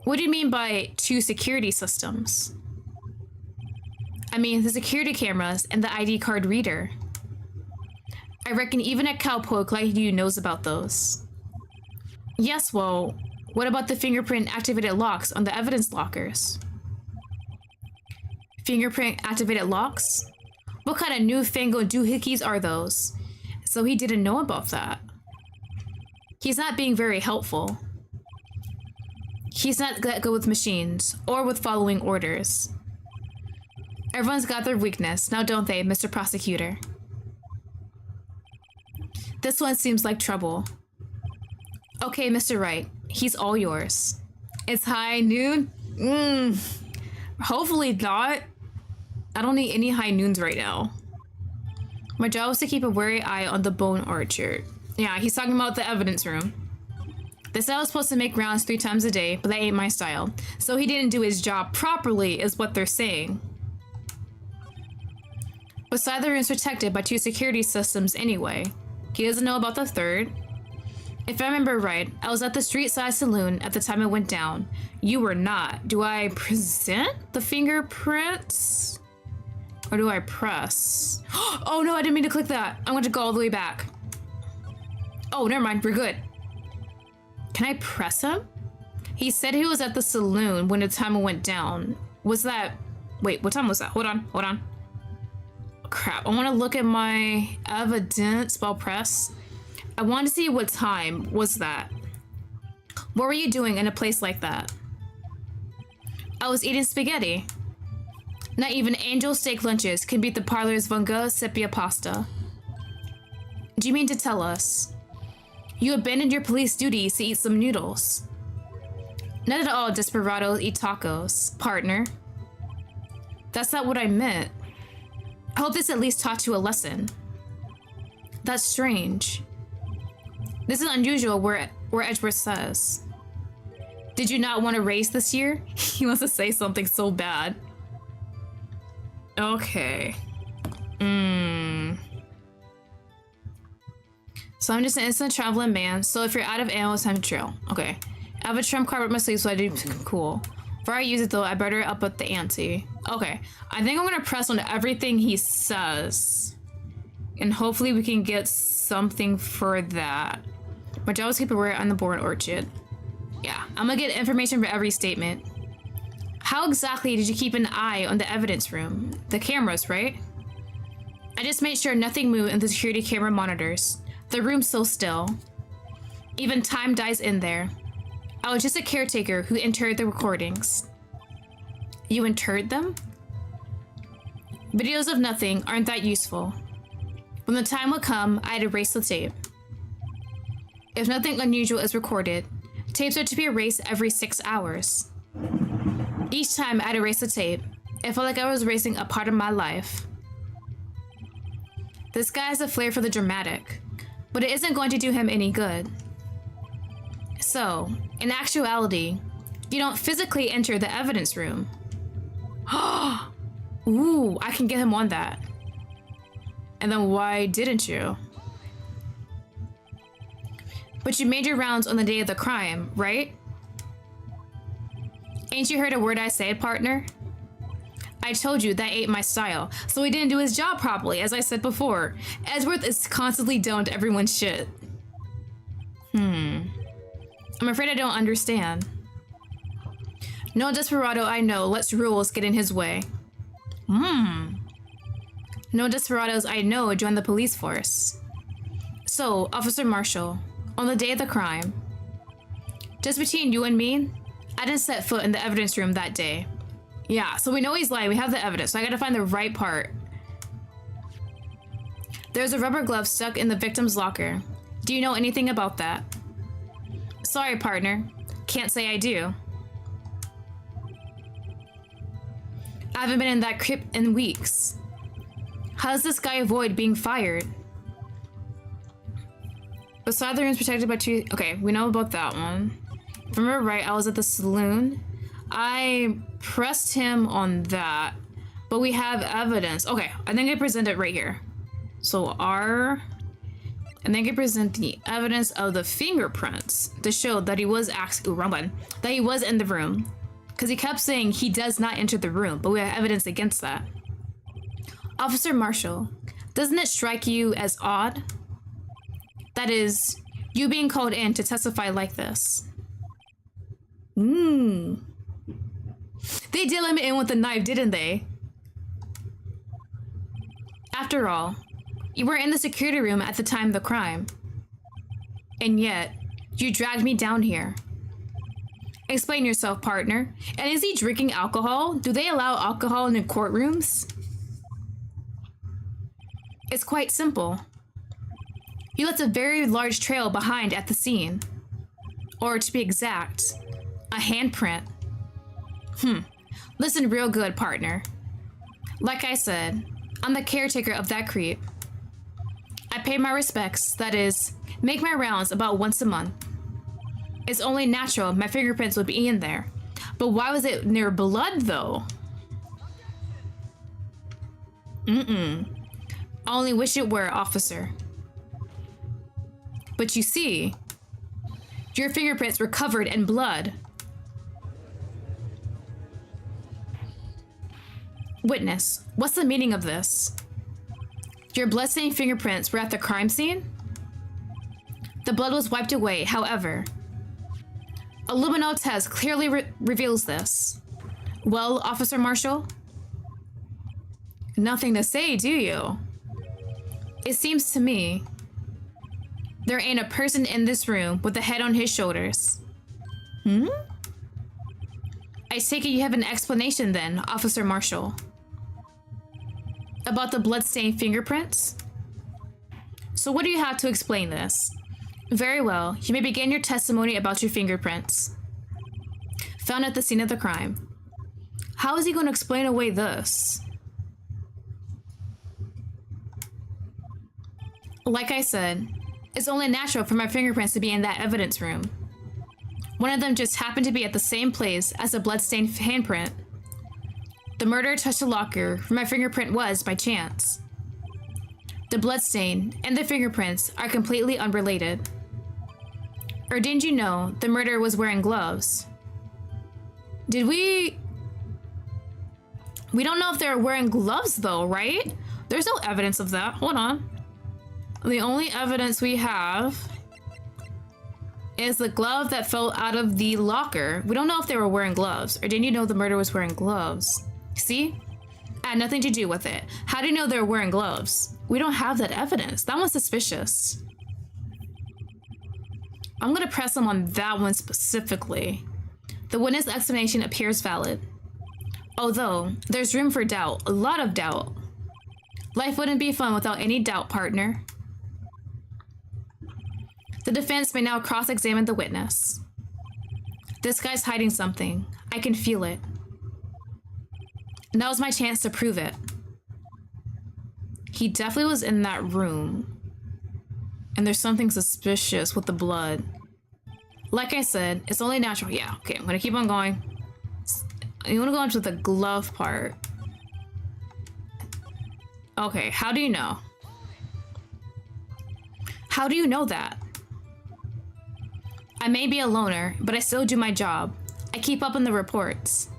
What do you mean by 2 security systems? I mean the security cameras and the ID card reader. I reckon even a cowpoke like you knows about those. Yes, well, what about the fingerprint activated locks on the evidence lockers? Fingerprint activated locks? What kind of newfangled doohickeys are those? So he didn't know about that. He's not being very helpful. He's not that good with machines or with following orders. Everyone's got their weakness, now don't they, Mr. Prosecutor? This one seems like trouble. Okay, Mr. Wright, he's all yours. It's high noon? Hopefully not. I don't need any high noons right now. My job was to keep a wary eye on the bone orchard. Yeah, he's talking about the evidence room. They said I was supposed to make rounds 3 times a day, but that ain't my style. So he didn't do his job properly, is what they're saying. Besides, the room's protected by 2 security systems anyway. He doesn't know about the 3rd. If I remember right, I was at the street side saloon at the time it went down. You were not. Do I present the fingerprints? Or do I press? Oh no, I didn't mean to click that. I'm going to go all the way back. Oh, never mind. We're good. Can I press him? He said he was at the saloon when the time it went down. Was that... Wait, what time was that? Hold on. Crap, I want to look at my evidence while press. I want to see what time was that. What were you doing in a place like that? I was eating spaghetti. Not even angel steak lunches can beat the parlor's Vunga sepia pasta. Do you mean to tell us you abandoned your police duties to eat some noodles? Not at all desperados eat tacos, partner. That's not what I meant. I hope this at least taught you a lesson. That's strange. This is unusual where Edgeworth says. Did you not want to race this year? He wants to say something so bad. Okay. So I'm just an instant traveling man, so if you're out of ammo, it's time to trail. Okay. I have a trump card with my sleeve, so I do cool. Before I use it though, I better up the ante. Okay. I think I'm gonna press on everything he says. And hopefully we can get something for that. My job is to keep aware on the born orchard. Yeah, I'm gonna get information for every statement. How exactly did you keep an eye on the evidence room? The cameras, right? I just made sure nothing moved in the security camera monitors. The room's so still. Even time dies in there. I was just a caretaker who interred the recordings. You interred them? Videos of nothing aren't that useful. When the time would come, I'd erase the tape. If nothing unusual is recorded, tapes are to be erased every 6 hours. Each time I'd erase the tape, it felt like I was erasing a part of my life. This guy has a flair for the dramatic, but it isn't going to do him any good. So, in actuality, you don't physically enter the evidence room. Ooh, I can get him on that. And then why didn't you? But you made your rounds on the day of the crime, right? Ain't you heard a word I said, partner? I told you that ain't my style, so he didn't do his job properly, as I said before. Edgeworth is constantly down to everyone's shit. I'm afraid I don't understand. No desperado I know lets rules get in his way. No desperados I know join the police force. So, Officer Marshall, on the day of the crime, just between you and me, I didn't set foot in the evidence room that day. Yeah, so we know he's lying. We have the evidence, so I gotta find the right part. There's a rubber glove stuck in the victim's locker. Do you know anything about that? Sorry, partner. Can't say I do. I haven't been in that crypt in weeks. How does this guy avoid being fired? Beside the rooms protected by two... Okay, we know about that one. If I remember right, I was at the saloon. I pressed him on that, but we have evidence. Okay, I think I present it right here. So and then I present the evidence of the fingerprints to show that he was actually... wrong button. That he was in the room. Because he kept saying he does not enter the room, but we have evidence against that. Officer Marshall, doesn't it strike you as odd? That is, you being called in to testify like this. They did let me in with a knife, didn't they? After all, you were in the security room at the time of the crime. And yet, you dragged me down here. Explain yourself, partner. And is he drinking alcohol? Do they allow alcohol in the courtrooms? It's quite simple. You left a very large trail behind at the scene. Or to be exact, a handprint. Listen real good, partner. Like I said, I'm the caretaker of that creep. I pay my respects, that is, make my rounds about once a month. It's only natural my fingerprints would be in there. But why was it near blood, though? I only wish it were, officer. But you see, your fingerprints were covered in blood. Witness, what's the meaning of this? Your bloodstained fingerprints were at the crime scene? The blood was wiped away, however. A luminol test clearly reveals this. Well, Officer Marshall? Nothing to say, do you? It seems to me there ain't a person in this room with a head on his shoulders. I take it you have an explanation then, Officer Marshall. About the bloodstained fingerprints? So what do you have to explain this? Very well, you may begin your testimony about your fingerprints. Found at the scene of the crime. How is he going to explain away this? Like I said, it's only natural for my fingerprints to be in that evidence room. One of them just happened to be at the same place as the bloodstained handprint. The murderer touched the locker where my fingerprint was by chance. The bloodstain and the fingerprints are completely unrelated. Or didn't you know the murderer was wearing gloves? Did we... We don't know if they're wearing gloves though, right? There's no evidence of that. Hold on. The only evidence we have is the glove that fell out of the locker. We don't know if they were wearing gloves. Or didn't you know the murderer was wearing gloves? See? Had nothing to do with it. How do you know they were wearing gloves? We don't have that evidence. That one's suspicious. I'm gonna press them on that one specifically. The witness explanation appears valid. Although, there's room for doubt. A lot of doubt. Life wouldn't be fun without any doubt, partner. The defense may now cross-examine the witness. This guy's hiding something. I can feel it. Now's my chance to prove it. He definitely was in that room. And there's something suspicious with the blood. Like I said, it's only natural. Yeah, okay, I'm gonna keep on going. You wanna go into the glove part. Okay, how do you know? How do you know that? I may be a loner, but I still do my job. I keep up on the reports.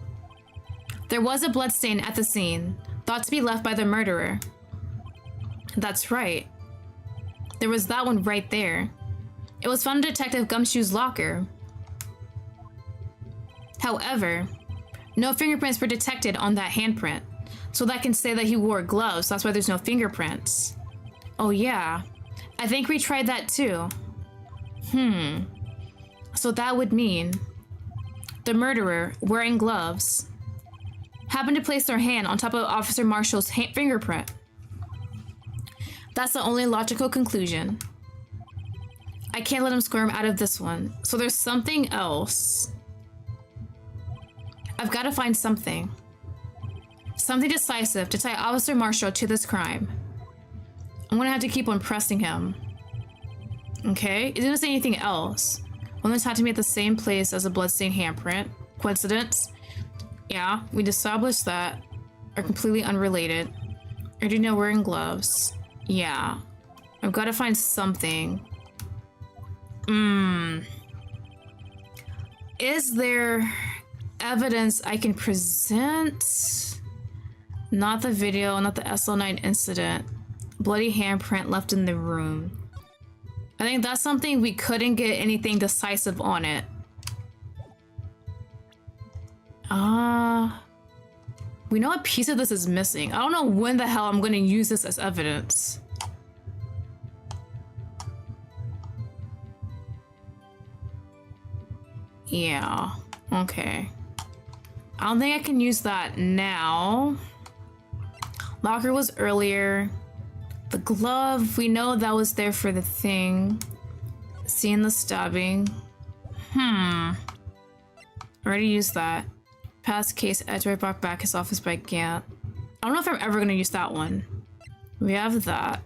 There was a bloodstain at the scene, thought to be left by the murderer. That's right. There was that one right there. It was found in Detective Gumshoe's locker. However, no fingerprints were detected on that handprint, so that can say that he wore gloves, so that's why there's no fingerprints. Oh yeah, I think we tried that too. So that would mean the murderer, wearing gloves, happened to place their hand on top of Officer Marshall's fingerprint. That's the only logical conclusion. I can't let him squirm out of this one, so there's something else. I've got to find something. Something decisive to tie Officer Marshall to this crime. I'm gonna have to keep on pressing him. Okay, it didn't say anything else. One that's had to be at the same place as a bloodstained handprint. Coincidence? Yeah, we established that. Are completely unrelated. I do know wearing gloves. Yeah. I've got to find something. Is there evidence I can present? Not the video, not the SL9 incident. Bloody handprint left in the room. I think that's something we couldn't get anything decisive on it. We know a piece of this is missing. I don't know when the hell I'm gonna use this as evidence. Yeah, okay. I don't think I can use that now. Locker was earlier. The glove, we know that was there for the thing. Seeing the stabbing. Already used that. Past case, Edgeworth brought back his office by Gant. I don't know if I'm ever gonna use that one. We have that.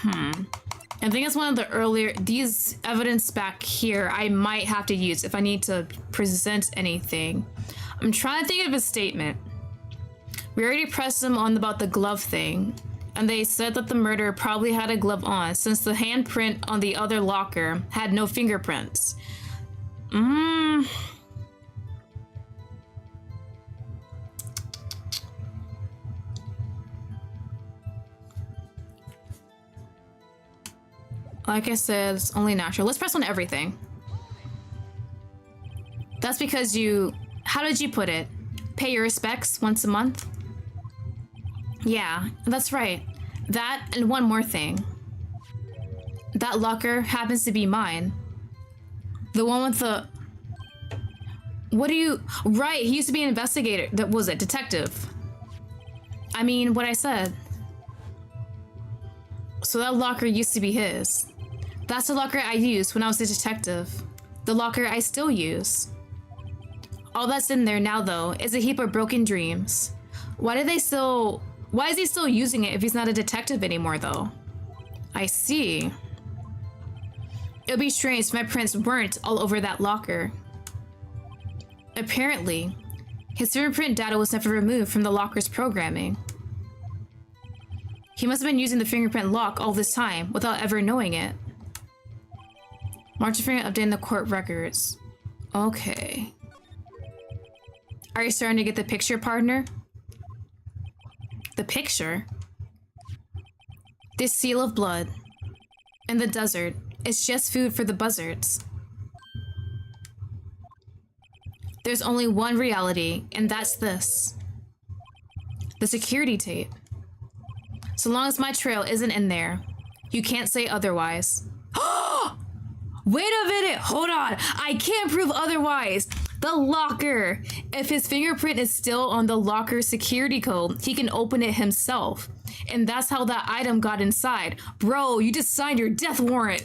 I think it's one of the earlier, these evidence back here I might have to use if I need to present anything. I'm trying to think of a statement. We already pressed them on about the glove thing, and they said that the murderer probably had a glove on since the handprint on the other locker had no fingerprints. Like I said, it's only natural. Let's press on everything. That's because you... How did you put it? Pay your respects once a month? Yeah, that's right. That and one more thing. That locker happens to be mine. The one with the... What do you... Right, he used to be an investigator. That was it, detective. I mean, what I said. So that locker used to be his. That's the locker I used when I was a detective. The locker I still use. All that's in there now, though, is a heap of broken dreams. Why is he still using it if he's not a detective anymore, though? I see. It would be strange if my prints weren't all over that locker. Apparently, his fingerprint data was never removed from the locker's programming. He must have been using the fingerprint lock all this time without ever knowing it. March of finger updating the court records. Okay. Are you starting to get the picture, partner? The picture? This seal of blood in the desert is just food for the buzzards. There's only one reality, and that's this. The security tape. So long as my trail isn't in there, you can't say otherwise. Wait a minute, hold on. I can't prove otherwise. The locker. If his fingerprint is still on the locker security code, he can open it himself. And that's how that item got inside. Bro, you just signed your death warrant.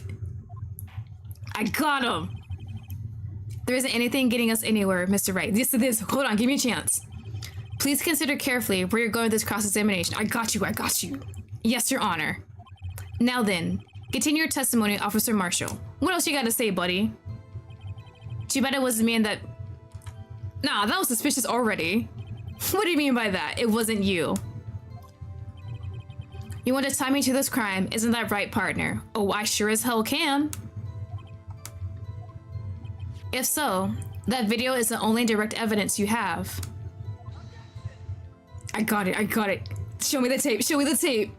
I got him. There isn't anything getting us anywhere, Mr. Wright. This is this. Hold on, give me a chance. Please consider carefully where you're going with this cross-examination. I got you, I got you. Yes, Your Honor. Now then, continue your testimony, Officer Marshall. What else you gotta say, buddy? Too bad it was the man that... Nah, that was suspicious already. What do you mean by that? It wasn't you. You want to tie me to this crime, isn't that right, partner? Oh, I sure as hell can. If so, that video is the only direct evidence you have. I got it, I got it. Show me the tape, show me the tape.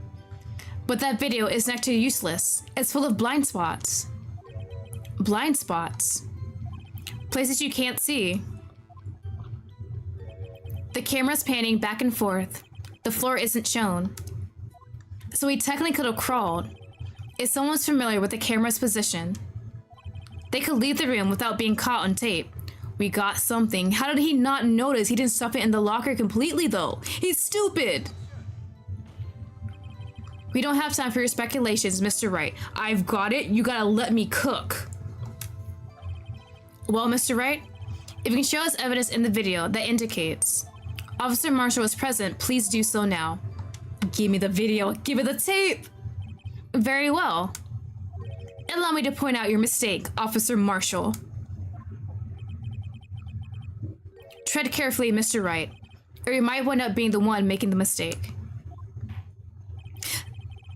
But that video is next to useless. It's full of blind spots. Blind spots. Places you can't see. The camera's panning back and forth. The floor isn't shown. So he technically could have crawled. If someone's familiar with the camera's position, they could leave the room without being caught on tape. We got something. How did he not notice he didn't stuff it in the locker completely, though? He's stupid! We don't have time for your speculations, Mr. Wright. I've got it. You gotta let me cook. Well, Mr. Wright, if you can show us evidence in the video that indicates Officer Marshall was present, please do so now. Give me the video. Give me the tape! Very well. Allow me to point out your mistake, Officer Marshall. Tread carefully, Mr. Wright, or you might wind up being the one making the mistake.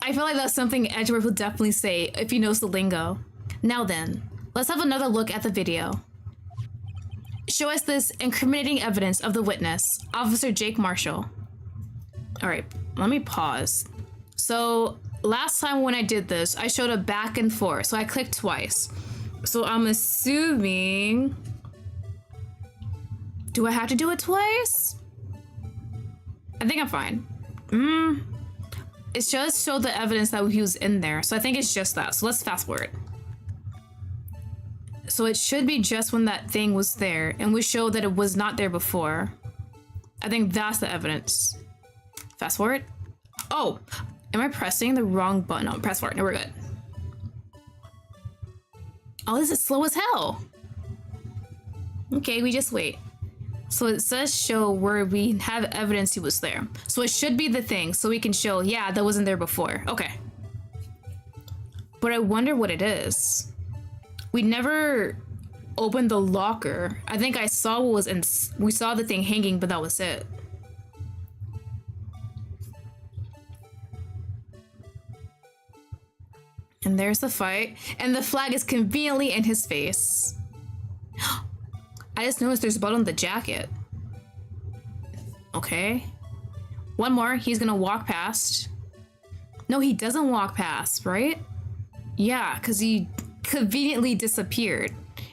I feel like that's something Edgeworth will definitely say if he knows the lingo. Now then, let's have another look at the video. Show us this incriminating evidence of the witness, Officer Jake Marshall. All right, let me pause. So last time when I did this, I showed a back and forth, so I clicked twice. So I'm assuming... Do I have to do it twice? I think I'm fine. It just showed the evidence that he was in there, so I think it's just that. So let's fast forward. So it should be just when that thing was there, and we showed that it was not there before. I think that's the evidence. Fast forward. Oh, am I pressing the wrong button? No, press forward. No, we're good. Oh, this is slow as hell. Okay, we just wait. So it says show where we have evidence he was there. So it should be the thing, so we can show, yeah, that wasn't there before. Okay. But I wonder what it is. We never opened the locker. I think I saw what was in, we saw the thing hanging, but that was it. And there's the fight, and the flag is conveniently in his face. I just noticed there's blood on the jacket. Okay. One more, he's gonna walk past. No, he doesn't walk past, right? Yeah, because he conveniently disappeared.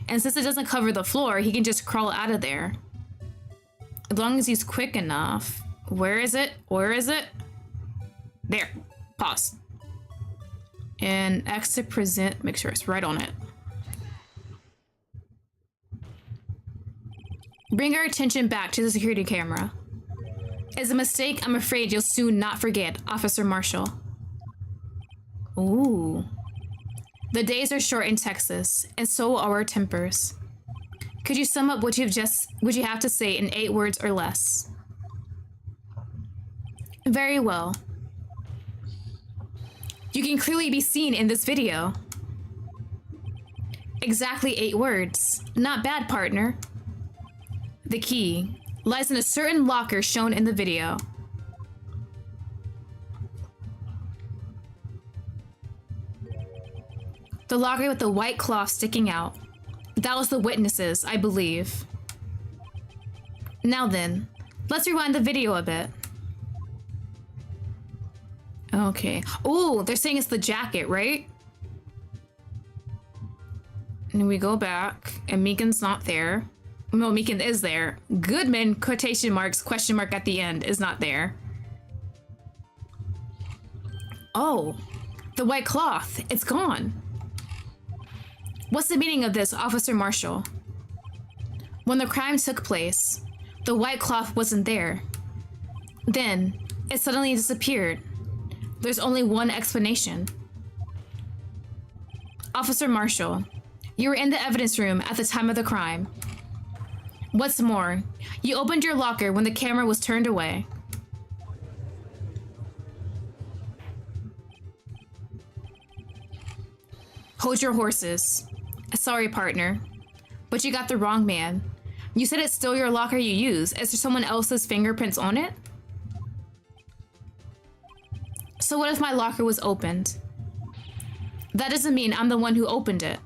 And since it doesn't cover the floor, he can just crawl out of there. As long as he's quick enough. Where is it? Where is it? There. Pause. And X to present, make sure it's right on it. Bring our attention back to the security camera. It's a mistake I'm afraid you'll soon not forget, Officer Marshall. Ooh. The days are short in Texas, and so are our tempers. Could you sum up what you have to say in 8 words or less? Very well. You can clearly be seen in this video. Exactly 8 words. Not bad, partner. The key lies in a certain locker shown in the video. The locker with the white cloth sticking out. That was the witnesses, I believe. Now then, let's rewind the video a bit. Okay. Oh, they're saying it's the jacket, right? And we go back, and Meekin's not there. No, Meekin is there. Goodman, quotation marks, question mark at the end, is not there. Oh, the white cloth, it's gone. What's the meaning of this, Officer Marshall? When the crime took place, the white cloth wasn't there. Then, it suddenly disappeared. There's only one explanation. Officer Marshall, you were in the evidence room at the time of the crime. What's more, you opened your locker when the camera was turned away. Hold your horses. Sorry, partner, but you got the wrong man. You said it's still your locker you use. Is there someone else's fingerprints on it? So what if my locker was opened? That doesn't mean I'm the one who opened it.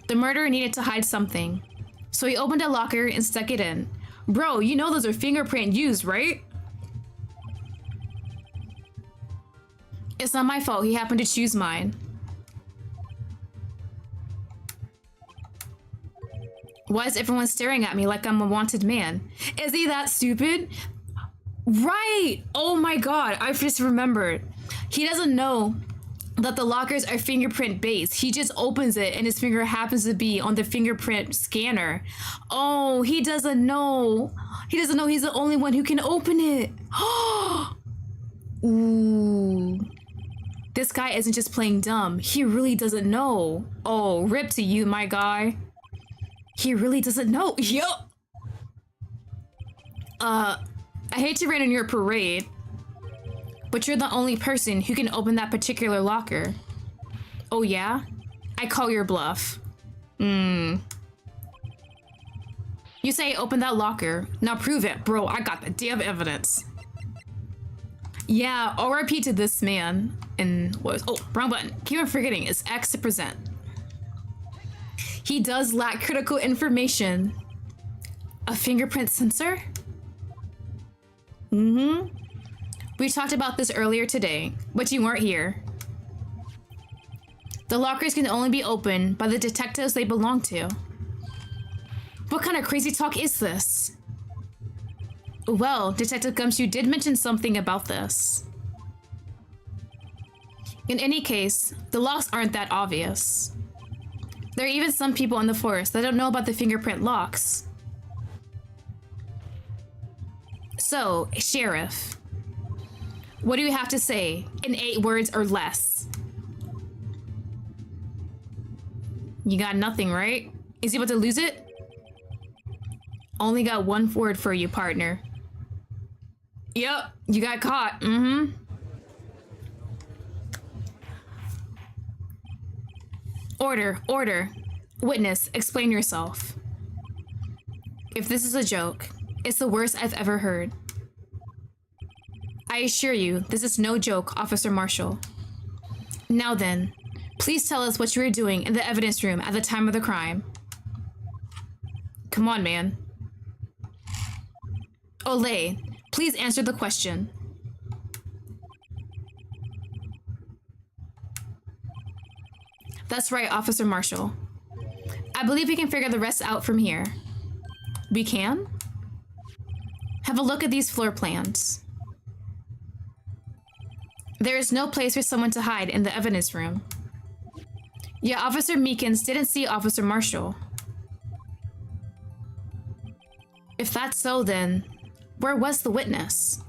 The murderer needed to hide something, so he opened a locker and stuck it in. Bro, you know those are fingerprint used, right? It's not my fault he happened to choose mine. Why is everyone staring at me like I'm a wanted man? Is he that stupid? Right! Oh my god, I just remembered. He doesn't know that the lockers are fingerprint based. He just opens it and his finger happens to be on the fingerprint scanner. Oh, he doesn't know. He doesn't know he's the only one who can open it. Ooh. This guy isn't just playing dumb. He really doesn't know. Oh, rip to you, my guy. He really doesn't know. Yo. I hate to rain on your parade, but you're the only person who can open that particular locker. Oh yeah? I call your bluff. You say open that locker. Now prove it, bro. I got the damn evidence. Yeah, RIP to this man. And what was, oh, wrong button. Keep on forgetting, it's X to present. He does lack critical information. A fingerprint sensor? We talked about this earlier today, but you weren't here. The lockers can only be opened by the detectives they belong to. What kind of crazy talk is this? Well, Detective Gumshoe did mention something about this. In any case, the locks aren't that obvious. There are even some people in the force that don't know about the fingerprint locks. So, Sheriff, what do you have to say in 8 words or less? You got nothing, right? Is he about to lose it? Only got 1 word for you, partner. Yep, you got caught. Order, order. Witness, explain yourself. If this is a joke, it's the worst I've ever heard. I assure you, this is no joke, Officer Marshall. Now then, please tell us what you were doing in the evidence room at the time of the crime. Come on, man. Olay, please answer the question. That's right, Officer Marshall. I believe we can figure the rest out from here. We can? Have a look at these floor plans. There is no place for someone to hide in the evidence room. Yeah, Officer Meekins didn't see Officer Marshall. If that's so, then where was the witness?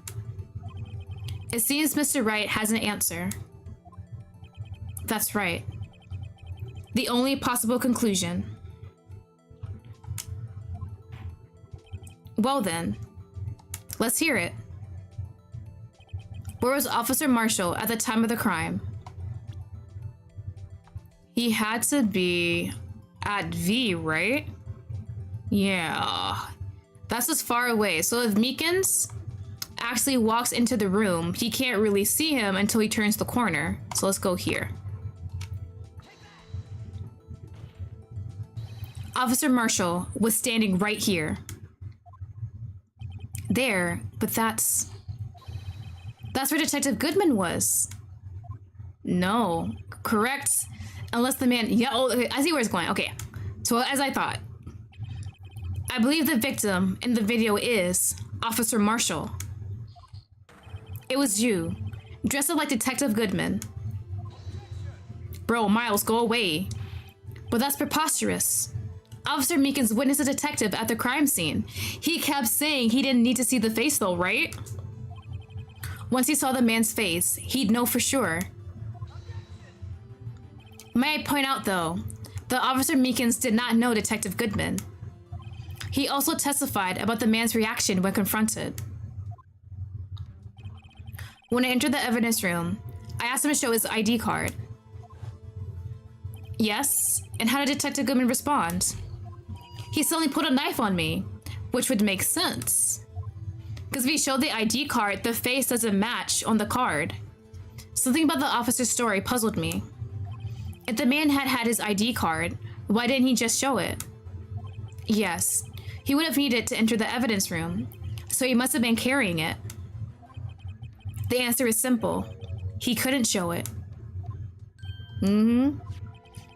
It seems Mr. Wright has an answer. That's right. The only possible conclusion. Well then, let's hear it. Where was Officer Marshall at the time of the crime? He had to be at V, right? Yeah. That's as far away. So if Meekins actually walks into the room, he can't really see him until he turns the corner. So let's go here. Officer Marshall was standing right here. There, but that's where Detective Goodman was. No, correct. Unless the man, yeah, oh, okay, I see where it's going. Okay, so as I thought, I believe the victim in the video is Officer Marshall. It was you, dressed up like Detective Goodman. Bro, Miles, go away. But that's preposterous. Officer Meekins witnessed a detective at the crime scene. He kept saying he didn't need to see the face though, right? Once he saw the man's face, he'd know for sure. May I point out though, that Officer Meekins did not know Detective Goodman. He also testified about the man's reaction when confronted. When I entered the evidence room, I asked him to show his ID card. Yes, and how did Detective Goodman respond? He suddenly put a knife on me, which would make sense. Because if he showed the ID card, the face doesn't match on the card. Something about the officer's story puzzled me. If the man had had his ID card, why didn't he just show it? Yes, he would have needed it to enter the evidence room, so he must have been carrying it. The answer is simple. He couldn't show it.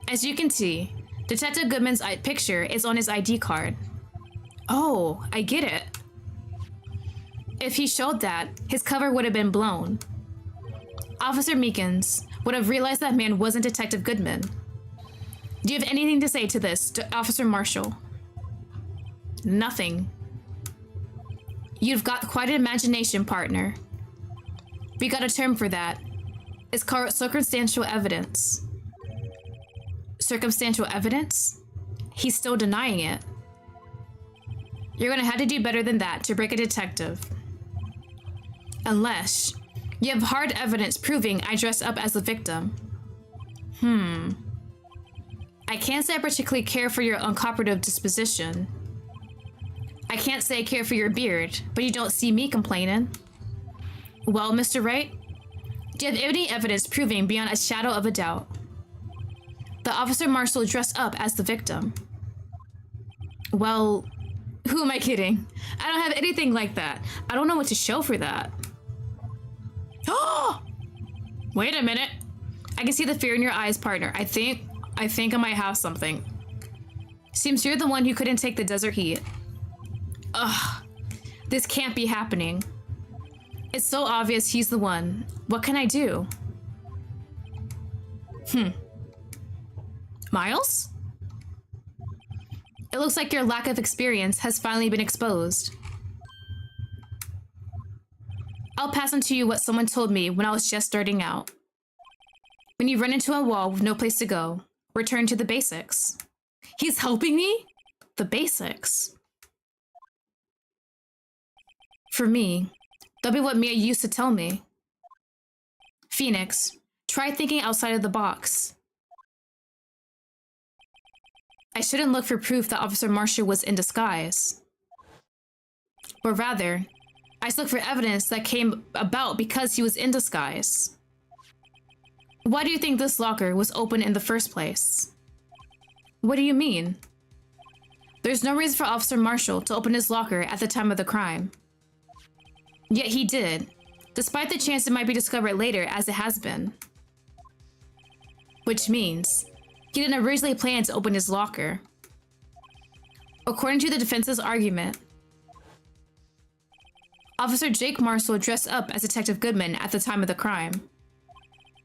As you can see, Detective Goodman's picture is on his ID card. Oh, I get it. If he showed that, his cover would have been blown. Officer Meekins would have realized that man wasn't Detective Goodman. Do you have anything to say to this, Officer Marshall? Nothing. You've got quite an imagination, partner. We got a term for that. It's called circumstantial evidence. Circumstantial evidence? He's still denying it. You're gonna have to do better than that to break a detective. Unless You have hard evidence proving I dressed up as the victim. I can't say I particularly care for your uncooperative disposition. I can't say I care for your beard, but you don't see me complaining. Well, Mr. Wright, do you have any evidence proving beyond a shadow of a doubt the Officer Marshall dressed up as the victim? Well, who am I kidding? I don't have anything like that. I don't know what to show for that. Oh! Wait a minute. I can see the fear in your eyes, partner. I think I might have something. Seems you're the one who couldn't take the desert heat. Ugh. This can't be happening. It's so obvious he's the one. What can I do? Miles? It looks like your lack of experience has finally been exposed. I'll pass on to you what someone told me when I was just starting out. When you run into a wall with no place to go, return to the basics. He's helping me? The basics. For me, that'll be what Mia used to tell me. Phoenix, try thinking outside of the box. I shouldn't look for proof that Officer Marshall was in disguise. But rather, I should look for evidence that came about because he was in disguise. Why do you think this locker was open in the first place? What do you mean? There's no reason for Officer Marshall to open his locker at the time of the crime. Yet he did, despite the chance it might be discovered later as it has been. Which means, he didn't originally plan to open his locker. According to the defense's argument, Officer Jake Marshall dressed up as Detective Goodman at the time of the crime.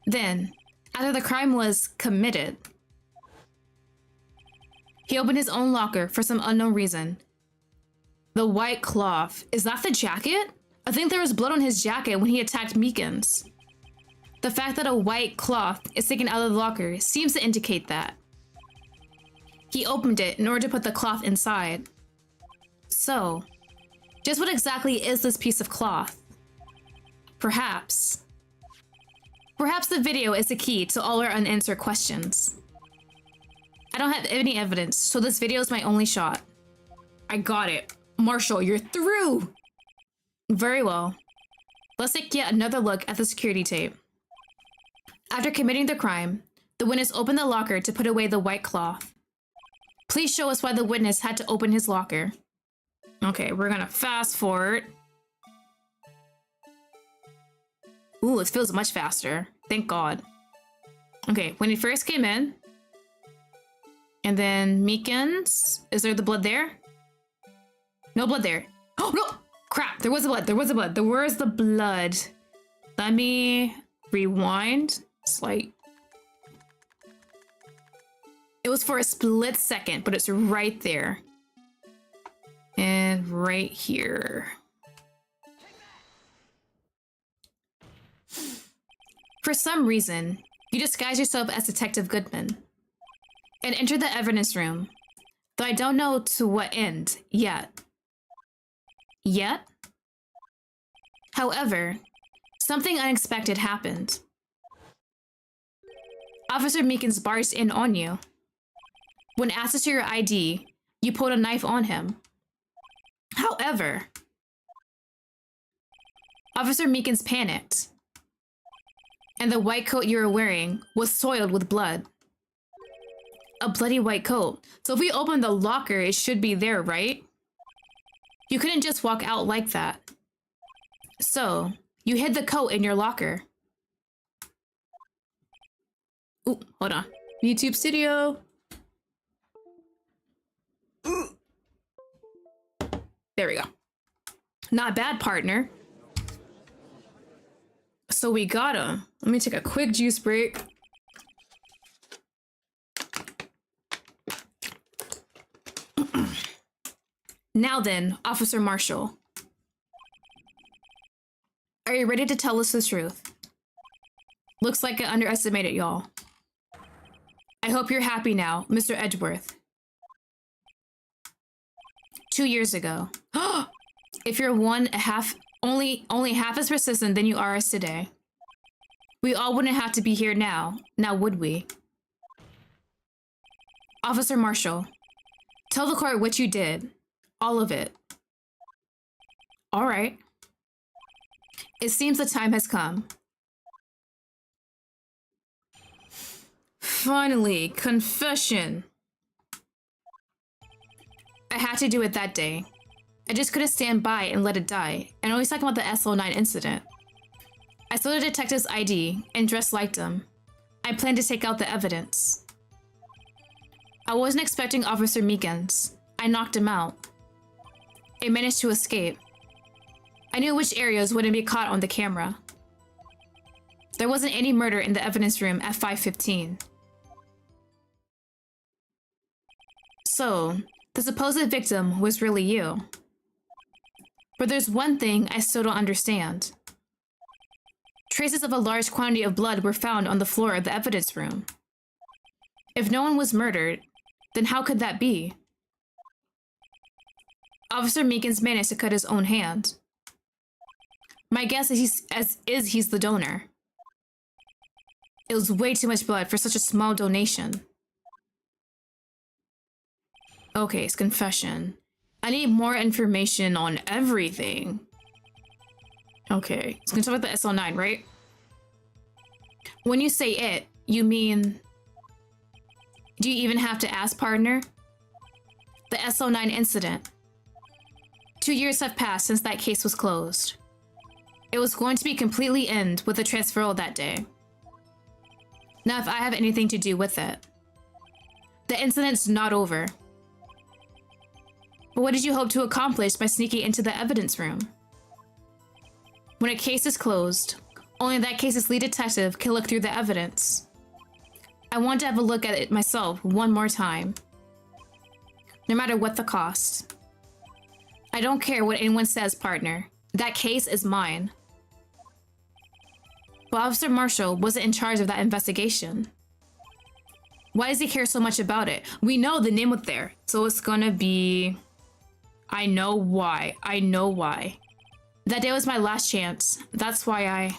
Then, after the crime was committed, he opened his own locker for some unknown reason. The white cloth, is that the jacket? I think there was blood on his jacket when he attacked Meekins. The fact that a white cloth is taken out of the locker seems to indicate that. He opened it in order to put the cloth inside. So, just what exactly is this piece of cloth? Perhaps the video is the key to all our unanswered questions. I don't have any evidence, so this video is my only shot. I got it. Marshall, you're through! Very well. Let's take yet another look at the security tape. After committing the crime, the witness opened the locker to put away the white cloth. Please show us why the witness had to open his locker. Okay, we're gonna fast forward. Ooh, it feels much faster. Thank God. Okay, when he first came in, and then Meekins, is there the blood there? No blood there. Oh, no! Crap, there was the blood, there was the blood. Where is the blood? Let me rewind. Slight. It was for a split second, but it's right there. And right here. For some reason, you disguise yourself as Detective Goodman and enter the evidence room, though I don't know to what end yet. However, something unexpected happened. Officer Meekins barged in on you. When asked to show your ID, you pulled a knife on him. However, Officer Meekins panicked, and the white coat you were wearing was soiled with blood. A bloody white coat. So if we open the locker, it should be there, right? You couldn't just walk out like that. So, you hid the coat in your locker. Ooh, hold on. YouTube Studio. There we go. Not bad, partner. So we got him. Let me take a quick juice break. Now then, Officer Marshall. Are you ready to tell us the truth? Looks like I underestimated y'all. I hope you're happy now, Mr. Edgeworth. 2 years ago. If you're only half as persistent than you are as today. We all wouldn't have to be here now would we? Officer Marshall, tell the court what you did. All of it. All right. It seems the time has come. Finally, confession. I had to do it that day. I just couldn't stand by and let it die, and always talking about the SL9 incident. I stole the detective's ID and dressed like him. I planned to take out the evidence. I wasn't expecting Officer Meekins. I knocked him out. It managed to escape. I knew which areas wouldn't be caught on the camera. There wasn't any murder in the evidence room at 5:15. So, the supposed victim was really you. But there's one thing I still don't understand. Traces of a large quantity of blood were found on the floor of the evidence room. If no one was murdered, then how could that be? Officer Meekins managed to cut his own hand. My guess is he's the donor. It was way too much blood for such a small donation. Okay, it's confession. I need more information on everything. Okay, it's gonna talk about the SL9, right? When you say it, you mean... Do you even have to ask, partner? The SL9 incident. 2 years have passed since that case was closed. It was going to be completely end with the transferal that day. Now if I have anything to do with it. The incident's not over. But what did you hope to accomplish by sneaking into the evidence room? When a case is closed, only that case's lead detective can look through the evidence. I want to have a look at it myself one more time. No matter what the cost. I don't care what anyone says, partner. That case is mine. But Officer Marshall wasn't in charge of that investigation. Why does he care so much about it? We know the name was there, so it's gonna be... I know why. I know why. That day was my last chance. That's why I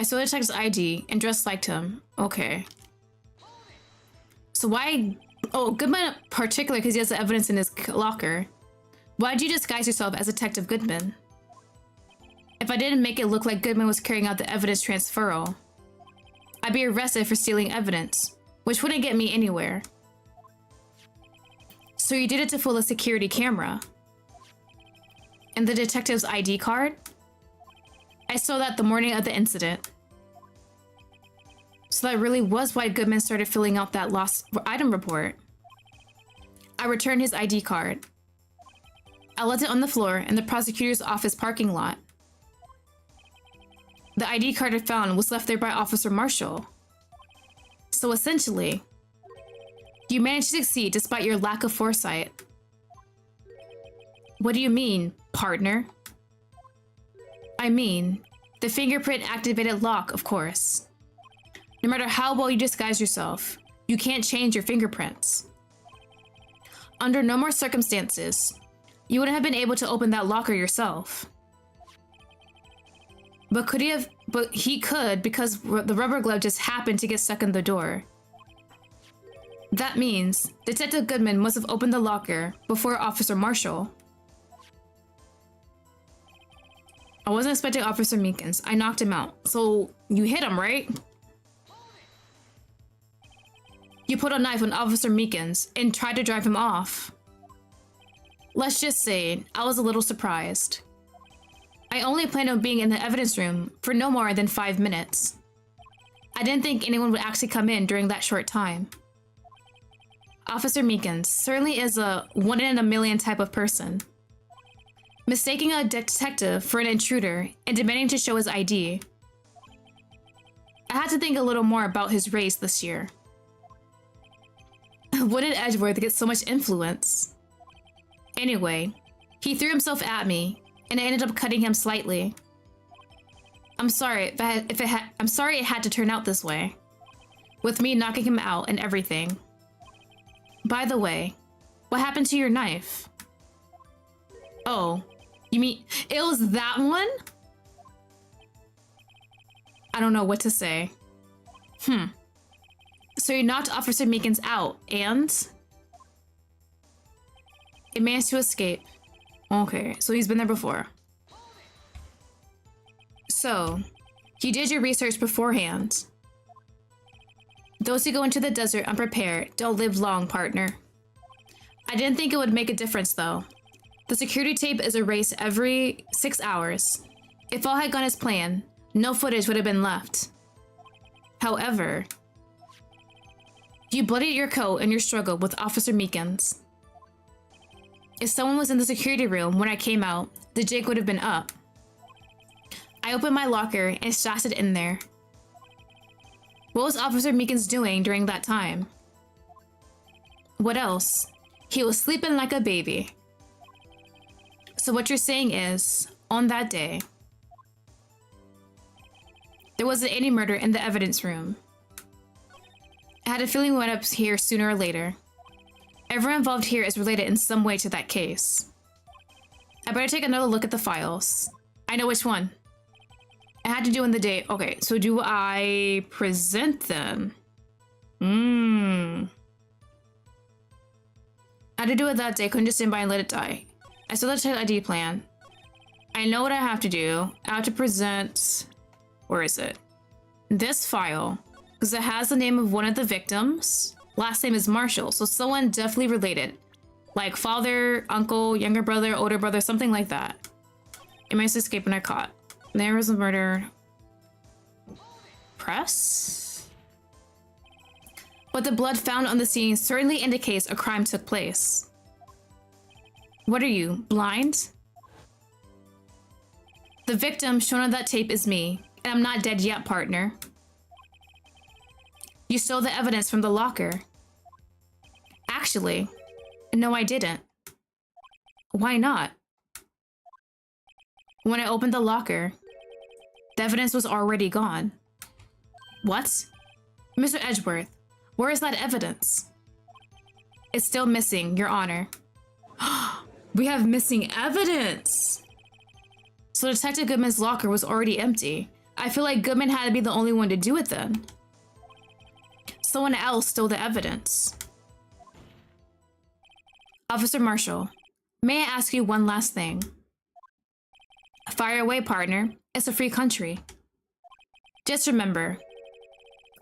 stole the detective's ID and dressed like him. Okay. So why... Oh, Goodman in particular because he has the evidence in his locker. Why did you disguise yourself as Detective Goodman? If I didn't make it look like Goodman was carrying out the evidence transferal, I'd be arrested for stealing evidence, which wouldn't get me anywhere. So you did it to fool a security camera. And the detective's ID card? I saw that the morning of the incident. So that really was why Goodman started filling out that lost item report. I returned his ID card. I left it on the floor in the prosecutor's office parking lot. The ID card I found was left there by Officer Marshall. So essentially, you managed to succeed despite your lack of foresight. What do you mean, partner? I mean, the fingerprint activated lock, of course. No matter how well you disguise yourself, you can't change your fingerprints. Under no more circumstances, you wouldn't have been able to open that locker yourself. But could he have? But he could because the rubber glove just happened to get stuck in the door. That means Detective Goodman must have opened the locker before Officer Marshall. I wasn't expecting Officer Meekins. I knocked him out. So you hit him, right? You put a knife on Officer Meekins and tried to drive him off. Let's just say I was a little surprised. I only planned on being in the evidence room for no more than 5 minutes. I didn't think anyone would actually come in during that short time. Officer Meekins certainly is a one-in-a-million type of person. Mistaking a detective for an intruder and demanding to show his ID. I had to think a little more about his race this year. When did Edgeworth get so much influence? Anyway, he threw himself at me, and I ended up cutting him slightly. I'm sorry I'm sorry it had to turn out this way, with me knocking him out and everything. By the way, what happened to your knife? Oh, you mean it was that one? I don't know what to say. So you knocked Officer Meekins out, and it managed to escape. Okay, so he's been there before. So, you did your research beforehand. Those who go into the desert unprepared don't live long, partner. I didn't think it would make a difference, though. The security tape is erased every 6 hours. If all had gone as planned, no footage would have been left. However, you bloodied your coat in your struggle with Officer Meekins. If someone was in the security room when I came out, the jig would have been up. I opened my locker and stashed it in there. What was Officer Meekins doing during that time? What else? He was sleeping like a baby. So what you're saying is, on that day, there wasn't any murder in the evidence room. I had a feeling we went up here sooner or later. Everyone involved here is related in some way to that case. I better take another look at the files. I know which one. I had to do in the day. Okay, so do I present them? I had to do it that day, couldn't just stand by and let it die. I saw the child ID plan. I know what I have to do. I have to present... Where is it? This file. Because it has the name of one of the victims. Last name is Marshall, so someone definitely related. Like father, uncle, younger brother, older brother, something like that. It managed to escape when I caught. There was a murder. Press? But the blood found on the scene certainly indicates a crime took place. What are you, blind? The victim shown on that tape is me, and I'm not dead yet, partner. You stole the evidence from the locker. Actually, no, I didn't. Why not? When I opened the locker, the evidence was already gone. What? Mr. Edgeworth, where is that evidence? It's still missing, Your Honor. We have missing evidence! So Detective Goodman's locker was already empty. I feel like Goodman had to be the only one to do it then. Someone else stole the evidence. Officer Marshall, may I ask you one last thing? Fire away, partner. It's a free country. Just remember,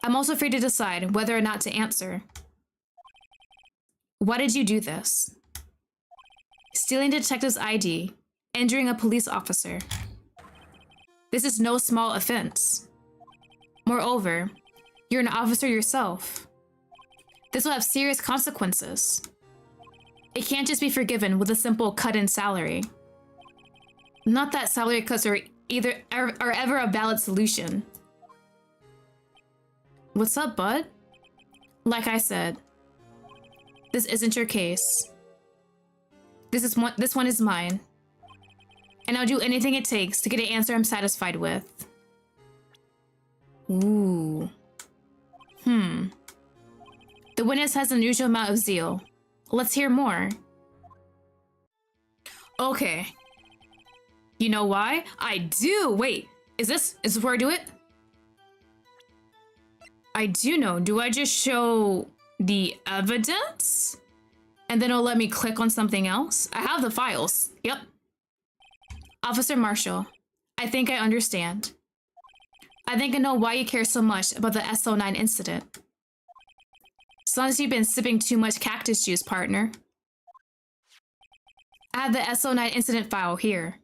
I'm also free to decide whether or not to answer. Why did you do this? Stealing a detective's ID, injuring a police officer. This is no small offense. Moreover, you're an officer yourself. This will have serious consequences. It can't just be forgiven with a simple cut in salary. Not that salary cuts are ever a valid solution. What's up, bud? Like I said, this isn't your case. This one is mine. And I'll do anything it takes to get an answer I'm satisfied with. Ooh. The witness has an unusual amount of zeal. Let's hear more. Okay. You know why? I do! Wait, is this where I do it? I do know. Do I just show the evidence? And then it'll let me click on something else? I have the files. Yep. Officer Marshall, I think I understand. I think I know why you care so much about the SO9 incident. As long as you've been sipping too much cactus juice, partner. I have the SO9 incident file here.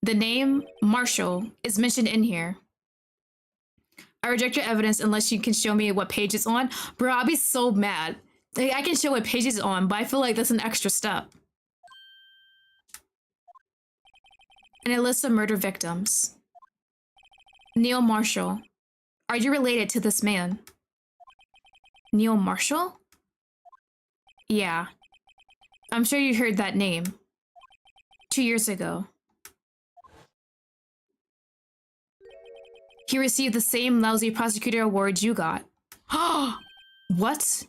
The name, Marshall, is mentioned in here. I reject your evidence unless you can show me what page it's on. Bro, I'll be so mad. Like, I can show what page it's on, but I feel like that's an extra step. And a list of murder victims. Neil Marshall. Are you related to this man? Neil Marshall? Yeah. I'm sure you heard that name. 2 years ago. He received the same lousy prosecutor award you got. What?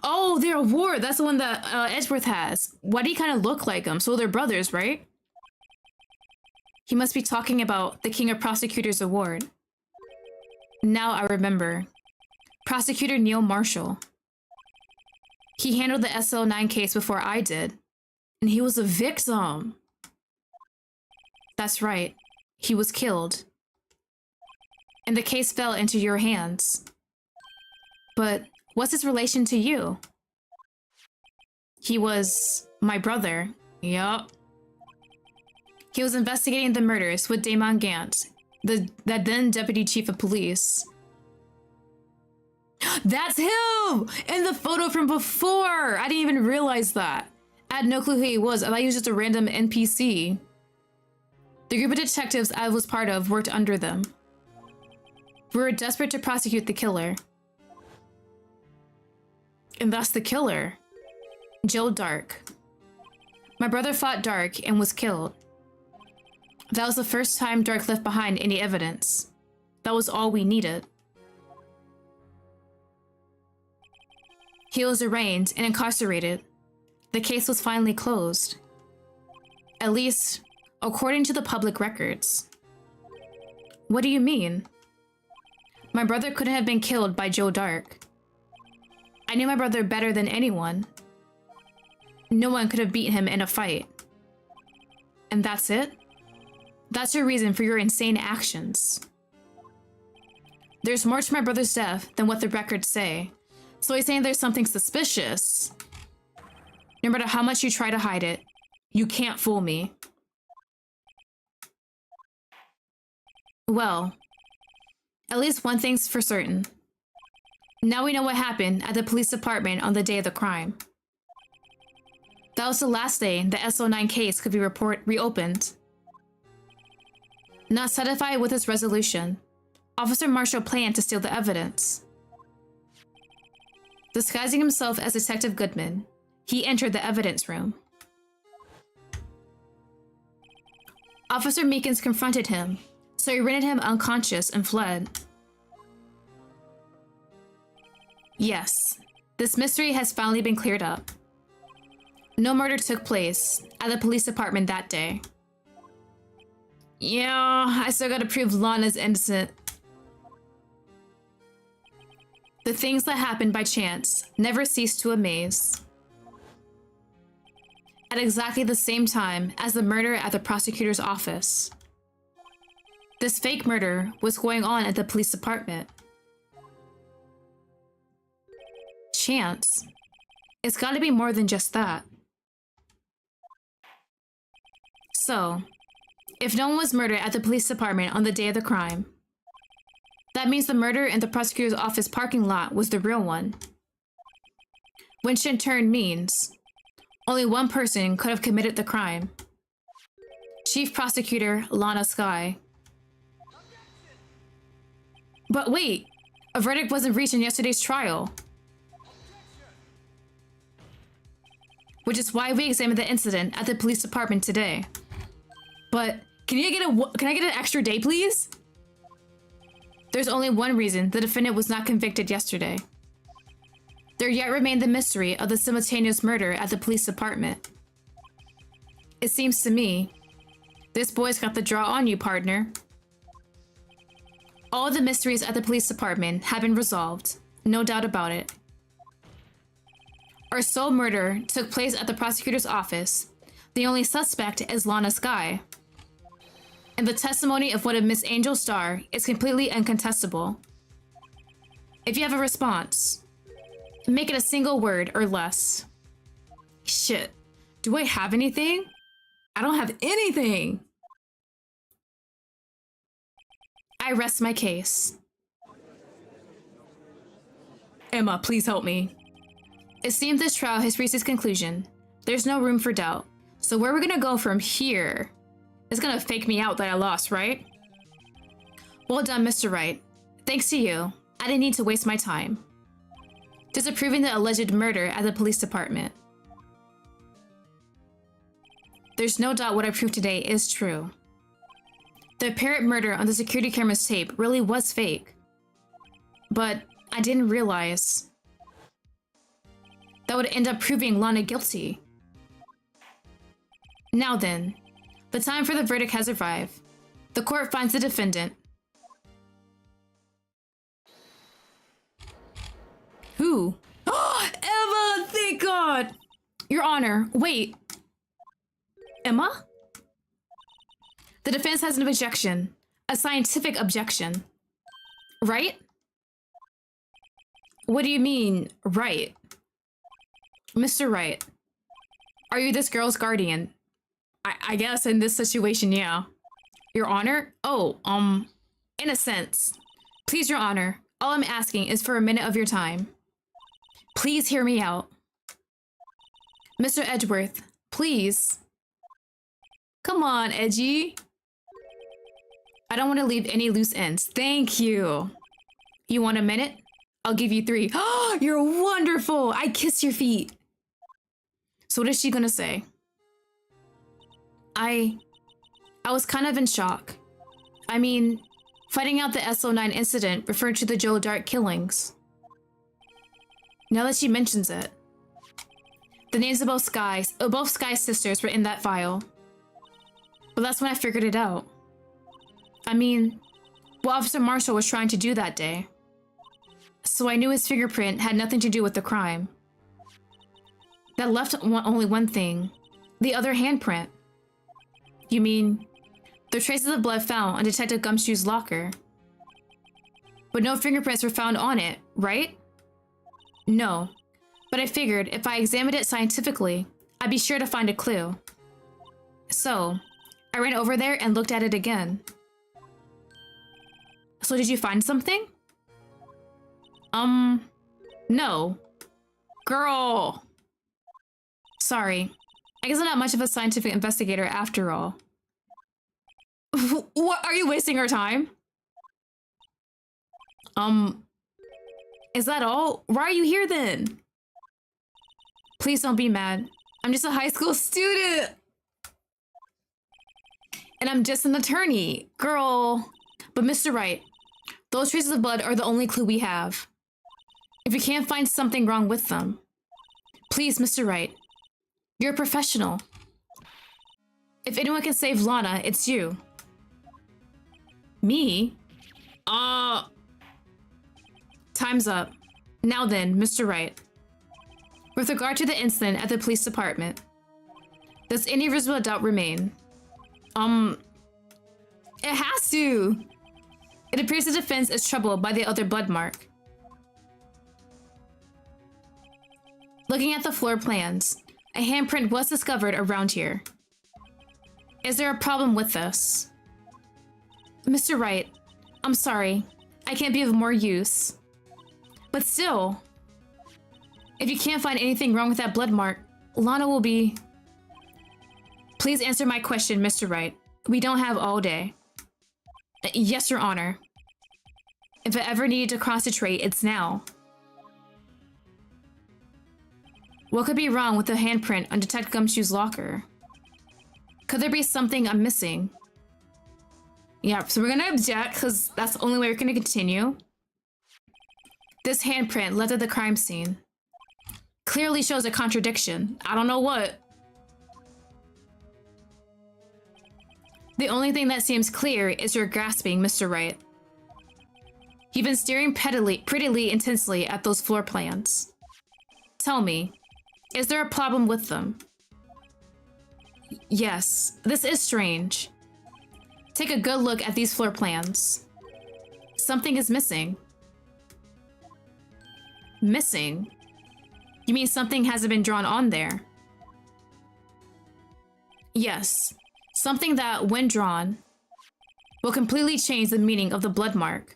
Oh, they're a ward. That's the one that Edgeworth has. Why do you kind of look like him? So they're brothers, right? He must be talking about the King of Prosecutors Award. Now I remember. Prosecutor Neil Marshall. He handled the SL9 case before I did. And he was a victim. That's right. He was killed. And the case fell into your hands. But what's his relation to you? He was my brother. Yup. He was investigating the murders with Damon Gant, the then deputy chief of police. That's him! In the photo from before! I didn't even realize that. I had no clue who he was. I thought he was just a random NPC. The group of detectives I was part of worked under them. We were desperate to prosecute the killer. And that's the killer. Joe Dark. My brother fought Dark and was killed. That was the first time Dark left behind any evidence. That was all we needed. He was arraigned and incarcerated. The case was finally closed. At least, according to the public records. What do you mean? My brother couldn't have been killed by Joe Dark. I knew my brother better than anyone. No one could have beaten him in a fight. And that's it? That's your reason for your insane actions. There's more to my brother's death than what the records say. So he's saying there's something suspicious. No matter how much you try to hide it, you can't fool me. Well, at least one thing's for certain. Now we know what happened at the police department on the day of the crime. That was the last day the SO9 case could be reopened. Not satisfied with his resolution, Officer Marshall planned to steal the evidence. Disguising himself as Detective Goodman, he entered the evidence room. Officer Meekins confronted him, so he rendered him unconscious and fled. Yes, this mystery has finally been cleared up. No murder took place at the police department that day. Yeah, I still gotta prove Lana's innocent. The things that happened by chance never cease to amaze. At exactly the same time as the murder at the prosecutor's office. This fake murder was going on at the police department. Chance? It's gotta be more than just that. So, if no one was murdered at the police department on the day of the crime, that means the murder in the prosecutor's office parking lot was the real one. Which in turn means only one person could have committed the crime. Chief Prosecutor Lana Skye. But wait, a verdict wasn't reached in yesterday's trial. Which is why we examined the incident at the police department today. But can I get an extra day, please? There's only one reason the defendant was not convicted yesterday. There yet remained the mystery of the simultaneous murder at the police department. It seems to me, this boy's got the draw on you, partner. All the mysteries at the police department have been resolved, no doubt about it. Our sole murder took place at the prosecutor's office. The only suspect is Lana Skye. And the testimony of one of Miss Angel Star is completely uncontestable. If you have a response, make it a single word or less. Shit, do I have anything? I don't have anything. I rest my case. Emma, please help me. It seems this trial has reached its conclusion. There's no room for doubt. So where we're gonna go from here? It's gonna fake me out that I lost, right? Well done, Mr. Wright. Thanks to you, I didn't need to waste my time. Disapproving the alleged murder at the police department. There's no doubt what I proved today is true. The apparent murder on the security camera's tape really was fake. But I didn't realize. that would end up proving Lana guilty. Now then, the time for the verdict has arrived. The court finds the defendant. Who? Emma, thank God! Your Honor, wait. Emma? The defense has an objection. A scientific objection. Right? What do you mean, right? Mr. Wright, are you this girl's guardian? I guess in this situation, yeah. Your Honor? Oh, innocence. Please, Your Honor, all I'm asking is for a minute of your time. Please hear me out. Mr. Edgeworth, please. Come on, Edgy. I don't want to leave any loose ends. Thank you. You want a minute? I'll give you 3. Oh, you're wonderful. I kiss your feet. So what is she gonna say? I was kind of in shock. I mean, finding out the SO9 incident referred to the Joe Dart killings. Now that she mentions it, the names of both Sky's sisters were in that file. But that's when I figured it out. I mean, what Officer Marshall was trying to do that day. So I knew his fingerprint had nothing to do with the crime. That left only one thing. The other handprint. You mean, the traces of blood found on Detective Gumshoe's locker. But no fingerprints were found on it, right? No. But I figured if I examined it scientifically, I'd be sure to find a clue. So, I ran over there and looked at it again. So did you find something? No. Girl! Sorry. I guess I'm not much of a scientific investigator after all. What, are you wasting our time? Is that all? Why are you here then? Please don't be mad. I'm just a high school student! And I'm just an attorney, girl. But Mr. Wright, those traces of blood are the only clue we have. If we can't find something wrong with them, please, Mr. Wright, you're a professional. If anyone can save Lana, it's you. Me? Time's up. Now then, Mr. Wright. With regard to the incident at the police department, does any reasonable doubt remain? It has to! It appears the defense is troubled by the other blood mark. Looking at the floor plans, a handprint was discovered around here. Is there a problem with this? Mr. Wright, I'm sorry. I can't be of more use. But still, if you can't find anything wrong with that blood mark, Lana will be... Please answer my question, Mr. Wright. We don't have all day. Yes, Your Honor. If I ever needed to concentrate, it's now. What could be wrong with the handprint on Detective Gumshoe's locker? Could there be something I'm missing? Yeah, so we're gonna object because that's the only way we're gonna continue. This handprint left at the crime scene clearly shows a contradiction. I don't know what. The only thing that seems clear is your grasping, Mr. Wright. You've been staring prettily intensely at those floor plans. Tell me, is there a problem with them? Yes, this is strange. Take a good look at these floor plans. Something is missing. Missing? You mean something hasn't been drawn on there? Yes. Something that, when drawn, will completely change the meaning of the blood mark.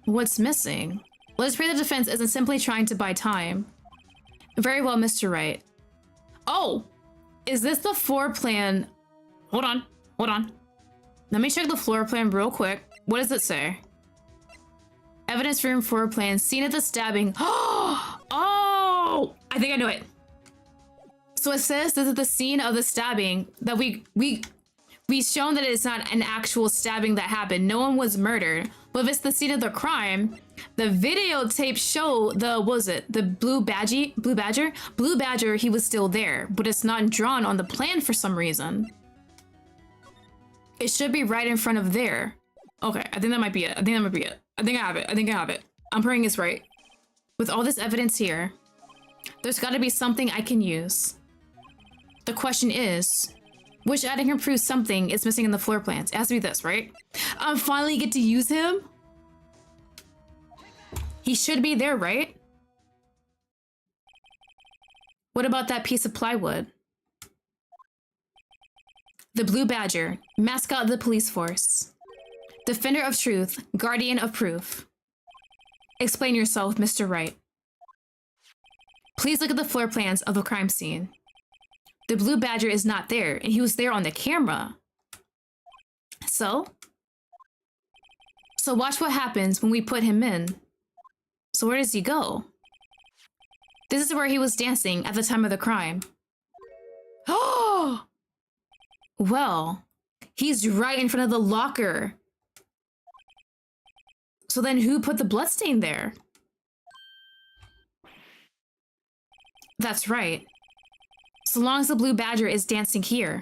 What's missing? Let's pray the defense isn't simply trying to buy time. Very well, Mr. Wright. Oh! Is this the floor plan? Hold on. Let me check the floor plan real quick. What does it say? Evidence room floor plan, scene of the stabbing. Oh! I think I know it. So it says this is the scene of the stabbing that we've shown that it's not an actual stabbing that happened. No one was murdered, But if it's the scene of the crime, the videotape show the, what was it, the blue badger, he was still there, but it's not drawn on the plan for some reason. It should be right in front of there. Okay, I think that might be it. I think I have it. I'm praying it's right. With all this evidence here, there's gotta be something I can use. The question is, which adding here proves something is missing in the floor plans? It has to be this, right? I finally get to use him? He should be there, right? What about that piece of plywood? The Blue Badger, mascot of the police force. Defender of truth, guardian of proof. Explain yourself, Mr. Wright. Please look at the floor plans of the crime scene. The Blue Badger is not there, and he was there on the camera. So watch what happens when we put him in. So where does he go? This is where he was dancing at the time of the crime. Oh! Well, he's right in front of the locker. So then who put the bloodstain there? That's right. So long as the Blue Badger is dancing here,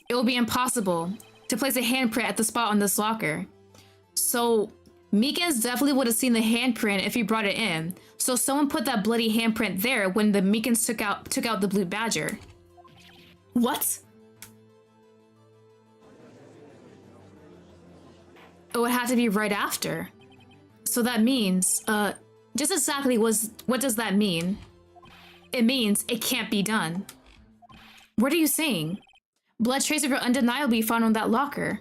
it will be impossible to place a handprint at the spot on this locker. So Meekins definitely would have seen the handprint if he brought it in. So someone put that bloody handprint there when the Meekins took out the Blue Badger. What? Oh, it had to be right after. So that means, just exactly what does that mean? It means it can't be done. What are you saying? Blood traces were undeniably found on that locker.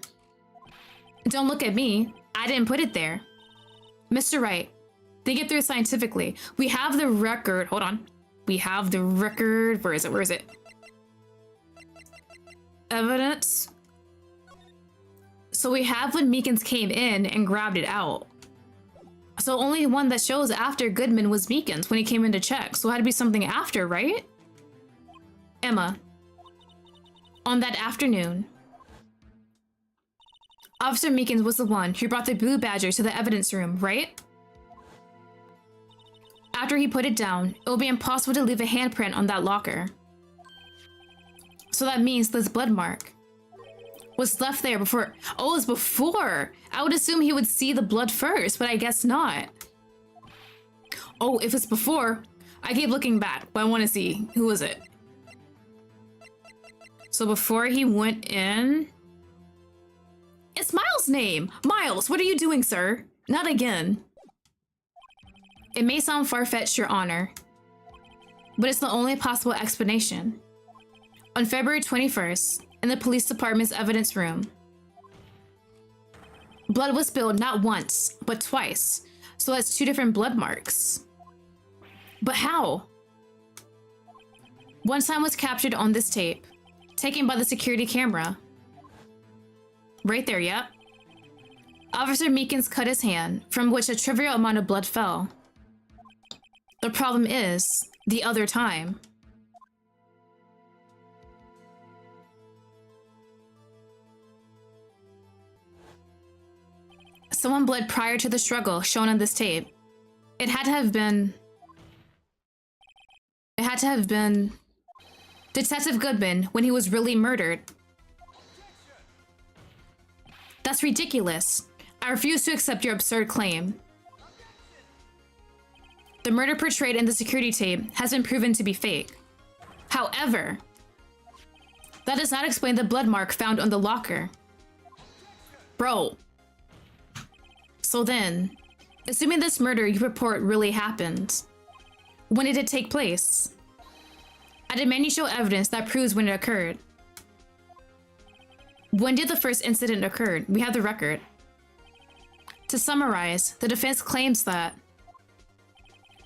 Don't look at me. I didn't put it there. Mr. Wright, think it through scientifically. We have the record. Hold on. We have the record. Where is it? Evidence. So we have when Meekins came in and grabbed it out. So only one that shows after Goodman was Meekins when he came in to check. So it had to be something after, right? Emma. On that afternoon, Officer Meekins was the one who brought the Blue Badger to the evidence room, right? After he put it down, it will be impossible to leave a handprint on that locker. So that means this blood mark was left there before. Oh, it was before. I would assume he would see the blood first, but I guess not. Oh, if it's before, I keep looking back, but I want to see who was it. So before he went in, it's Miles' name. Miles, what are you doing, sir? Not again. It may sound far-fetched, Your Honor, but it's the only possible explanation. On February 21st, in the police department's evidence room, blood was spilled not once, but twice, so that's 2 different blood marks. But how? One time was captured on this tape, taken by the security camera. Right there, yep. Officer Meekins cut his hand, from which a trivial amount of blood fell. The problem is, the other time. Someone bled prior to the struggle shown on this tape. It had to have been Detective Goodman when he was really murdered. That's ridiculous. I refuse to accept your absurd claim. The murder portrayed in the security tape has been proven to be fake. However, that does not explain the blood mark found on the locker. Bro. So then, assuming this murder you report really happened, when did it take place? I demand you show evidence that proves when it occurred. When did the first incident occur? We have the record. To summarize, the defense claims that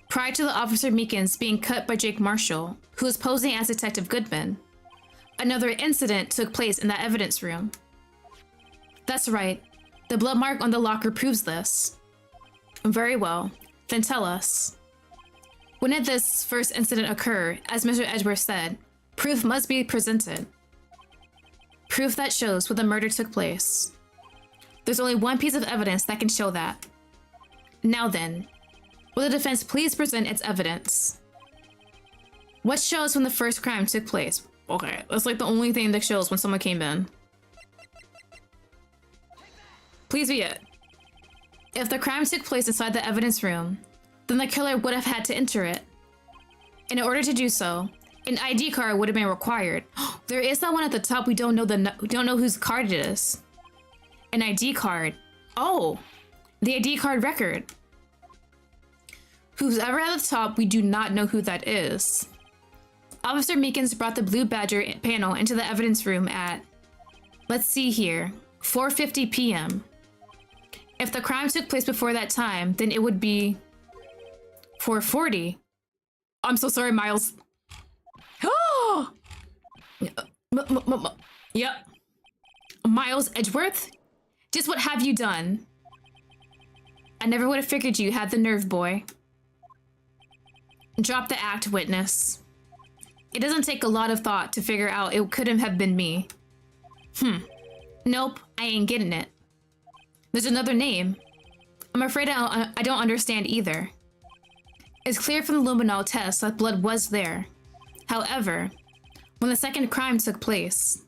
prior to the Officer Meekins being cut by Jake Marshall, who was posing as Detective Goodman, another incident took place in that evidence room. That's right. The blood mark on the locker proves this. Very well. Then tell us. When did this first incident occur? As Mr. Edgeworth said, proof must be presented. Proof that shows where the murder took place. There's only one piece of evidence that can show that. Now then, will the defense please present its evidence? What shows when the first crime took place? Okay, that's like the only thing that shows when someone came in. Please be it. If the crime took place inside the evidence room, then the killer would have had to enter it. In order to do so, an ID card would have been required. There is that one at the top. We don't know whose card it is. An ID card. Oh, the ID card record. Who's ever at the top, we do not know who that is. Officer Meekins brought the Blue Badger panel into the evidence room at, let's see here, 4:50 p.m. If the crime took place before that time, then it would be 4:40. I'm so sorry, Miles. Oh! Yep. Miles Edgeworth? Just what have you done? I never would have figured you had the nerve, boy. Drop the act, witness. It doesn't take a lot of thought to figure out it couldn't have been me. Nope, I ain't getting it. There's another name. I'm afraid I don't understand either. It's clear from the luminol test that blood was there. However, when the second crime took place,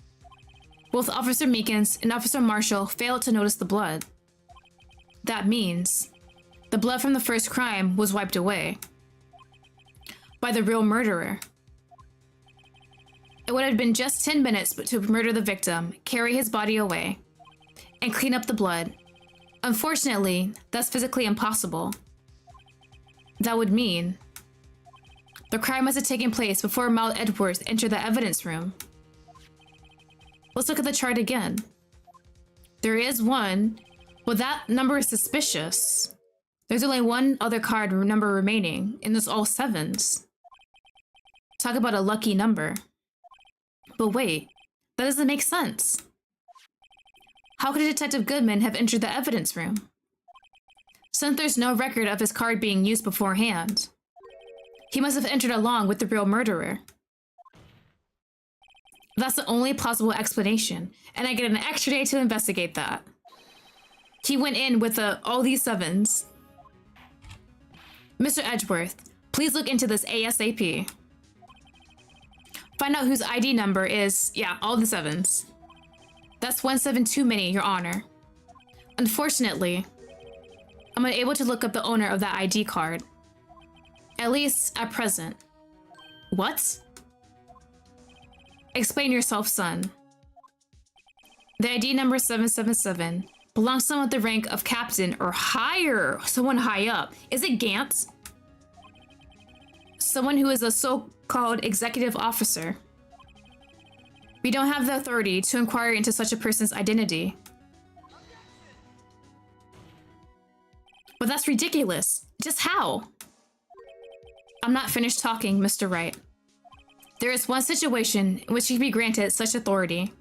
both Officer Meekins and Officer Marshall failed to notice the blood. That means the blood from the first crime was wiped away by the real murderer. It would have been just 10 minutes to murder the victim, carry his body away, and clean up the blood. Unfortunately, that's physically impossible. That would mean the crime must have taken place before Miles Edgeworth entered the evidence room. Let's look at the chart again. There is one, but that number is suspicious. There's only one other card number remaining, and it's all sevens. Talk about a lucky number. But wait, that doesn't make sense. How could Detective Goodman have entered the evidence room? Since there's no record of his card being used beforehand, he must have entered along with the real murderer. That's the only plausible explanation, and I get an extra day to investigate that. He went in with all these sevens. Mr. Edgeworth, please look into this ASAP. Find out whose ID number is, all the sevens. That's 1 7 too many, Your Honor. Unfortunately, I'm unable to look up the owner of that ID card. At least at present. What? Explain yourself, son. The ID number 777 belongs to someone with the rank of captain or higher, someone high up. Is it Gantz? Someone who is a so-called executive officer. We don't have the authority to inquire into such a person's identity. But that's ridiculous. Just how? I'm not finished talking, Mr. Wright. There is one situation in which he can be granted such authority.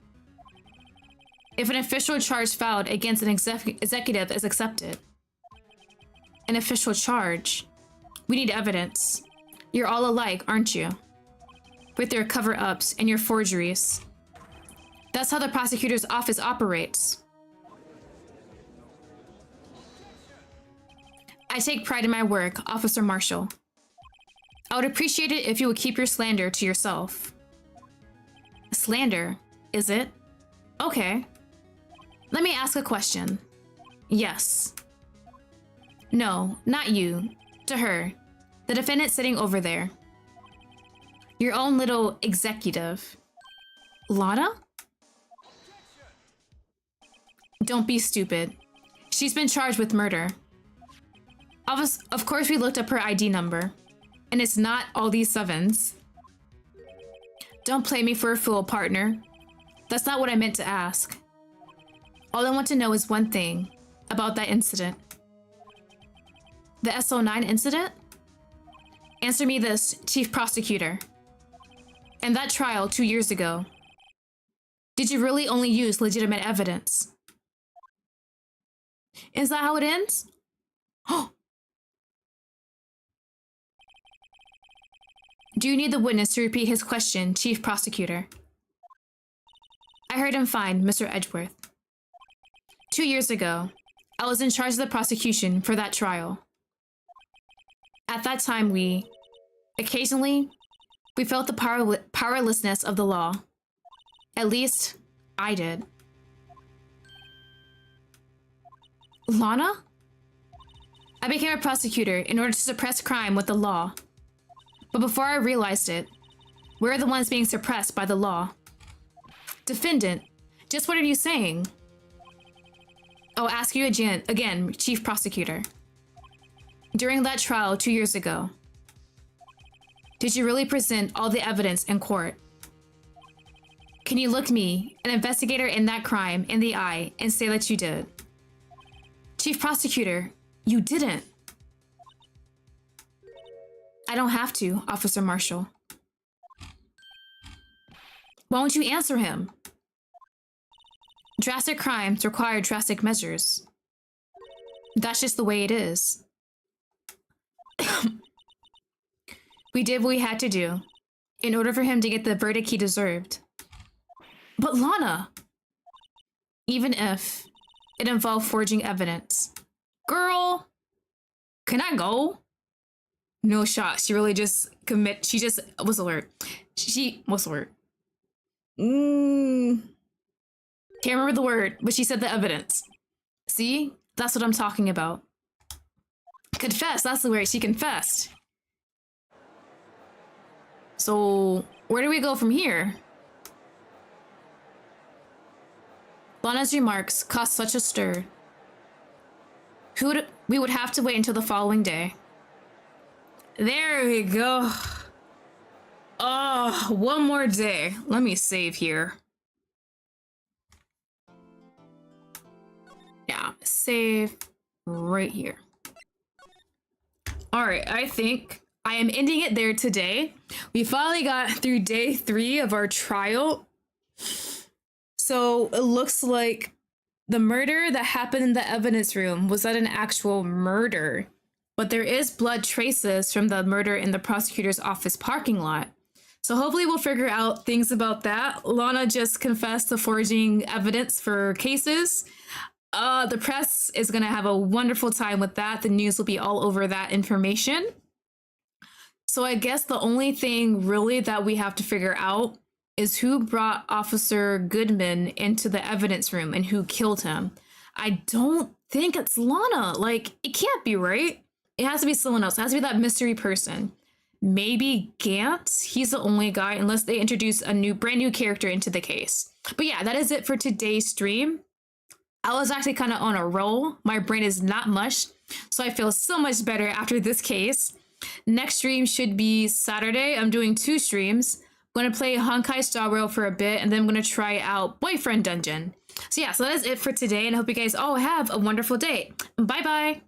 If an official charge filed against an executive is accepted. An official charge? We need evidence. You're all alike, aren't you? With your cover-ups and your forgeries. That's how the prosecutor's office operates. I take pride in my work, Officer Marshall. I would appreciate it if you would keep your slander to yourself. Slander, is it? Okay. Let me ask a question. Yes. No, not you. To her. The defendant sitting over there. Your own little executive. Lana? Don't be stupid. She's been charged with murder. Of course we looked up her ID number. And it's not all these sevens. Don't play me for a fool, partner. That's not what I meant to ask. All I want to know is one thing about that incident. The SO9 incident? Answer me this, Chief Prosecutor. And that trial 2 years ago. Did you really only use legitimate evidence? Is that how it ends? Oh! Do you need the witness to repeat his question, Chief Prosecutor? I heard him fine, Mr. Edgeworth. 2 years ago, I was in charge of the prosecution for that trial. At that time, occasionally, we felt the powerlessness of the law. At least, I did. Lana? I became a prosecutor in order to suppress crime with the law. But before I realized it, we're the ones being suppressed by the law. Defendant, just what are you saying? I'll ask you again, Chief Prosecutor. During that trial 2 years ago, did you really present all the evidence in court? Can you look me, an investigator in that crime, in the eye and say that you did? Chief Prosecutor, you didn't. I don't have to, Officer Marshall. Why won't you answer him? Drastic crimes require drastic measures. That's just the way it is. We did what we had to do in order for him to get the verdict he deserved. But Lana, even if it involved forging evidence. Girl, can I go? No shot. She really just what's the word? What's the word? Can't remember the word, but she said the evidence. See? That's what I'm talking about. Confess, that's the word. She confessed. So, where do we go from here? Lana's remarks caused such a stir. We would have to wait until the following day. There we go. Oh, one more day. Let me save here. Yeah, save right here. All right, I think I am ending it there today. We finally got through day 3 of our trial. So it looks like the murder that happened in the evidence room was not an actual murder, but there is blood traces from the murder in the prosecutor's office parking lot. So hopefully we'll figure out things about that. Lana just confessed to forging evidence for cases. The press is going to have a wonderful time with that. The news will be all over that information. So I guess the only thing really that we have to figure out is who brought Officer Goodman into the evidence room and who killed him. I don't think it's Lana. Like, it can't be, right? It has to be someone else. It has to be that mystery person. Maybe Gant? He's the only guy, unless they introduce a brand new character into the case. But yeah, that is it for today's stream. I was actually kind of on a roll. My brain is not mush, so I feel so much better after this case. Next stream should be Saturday. I'm doing 2 streams. I'm going to play Honkai Star Rail for a bit, and then I'm going to try out Boyfriend Dungeon. So yeah, so that is it for today, and I hope you guys all have a wonderful day. Bye-bye!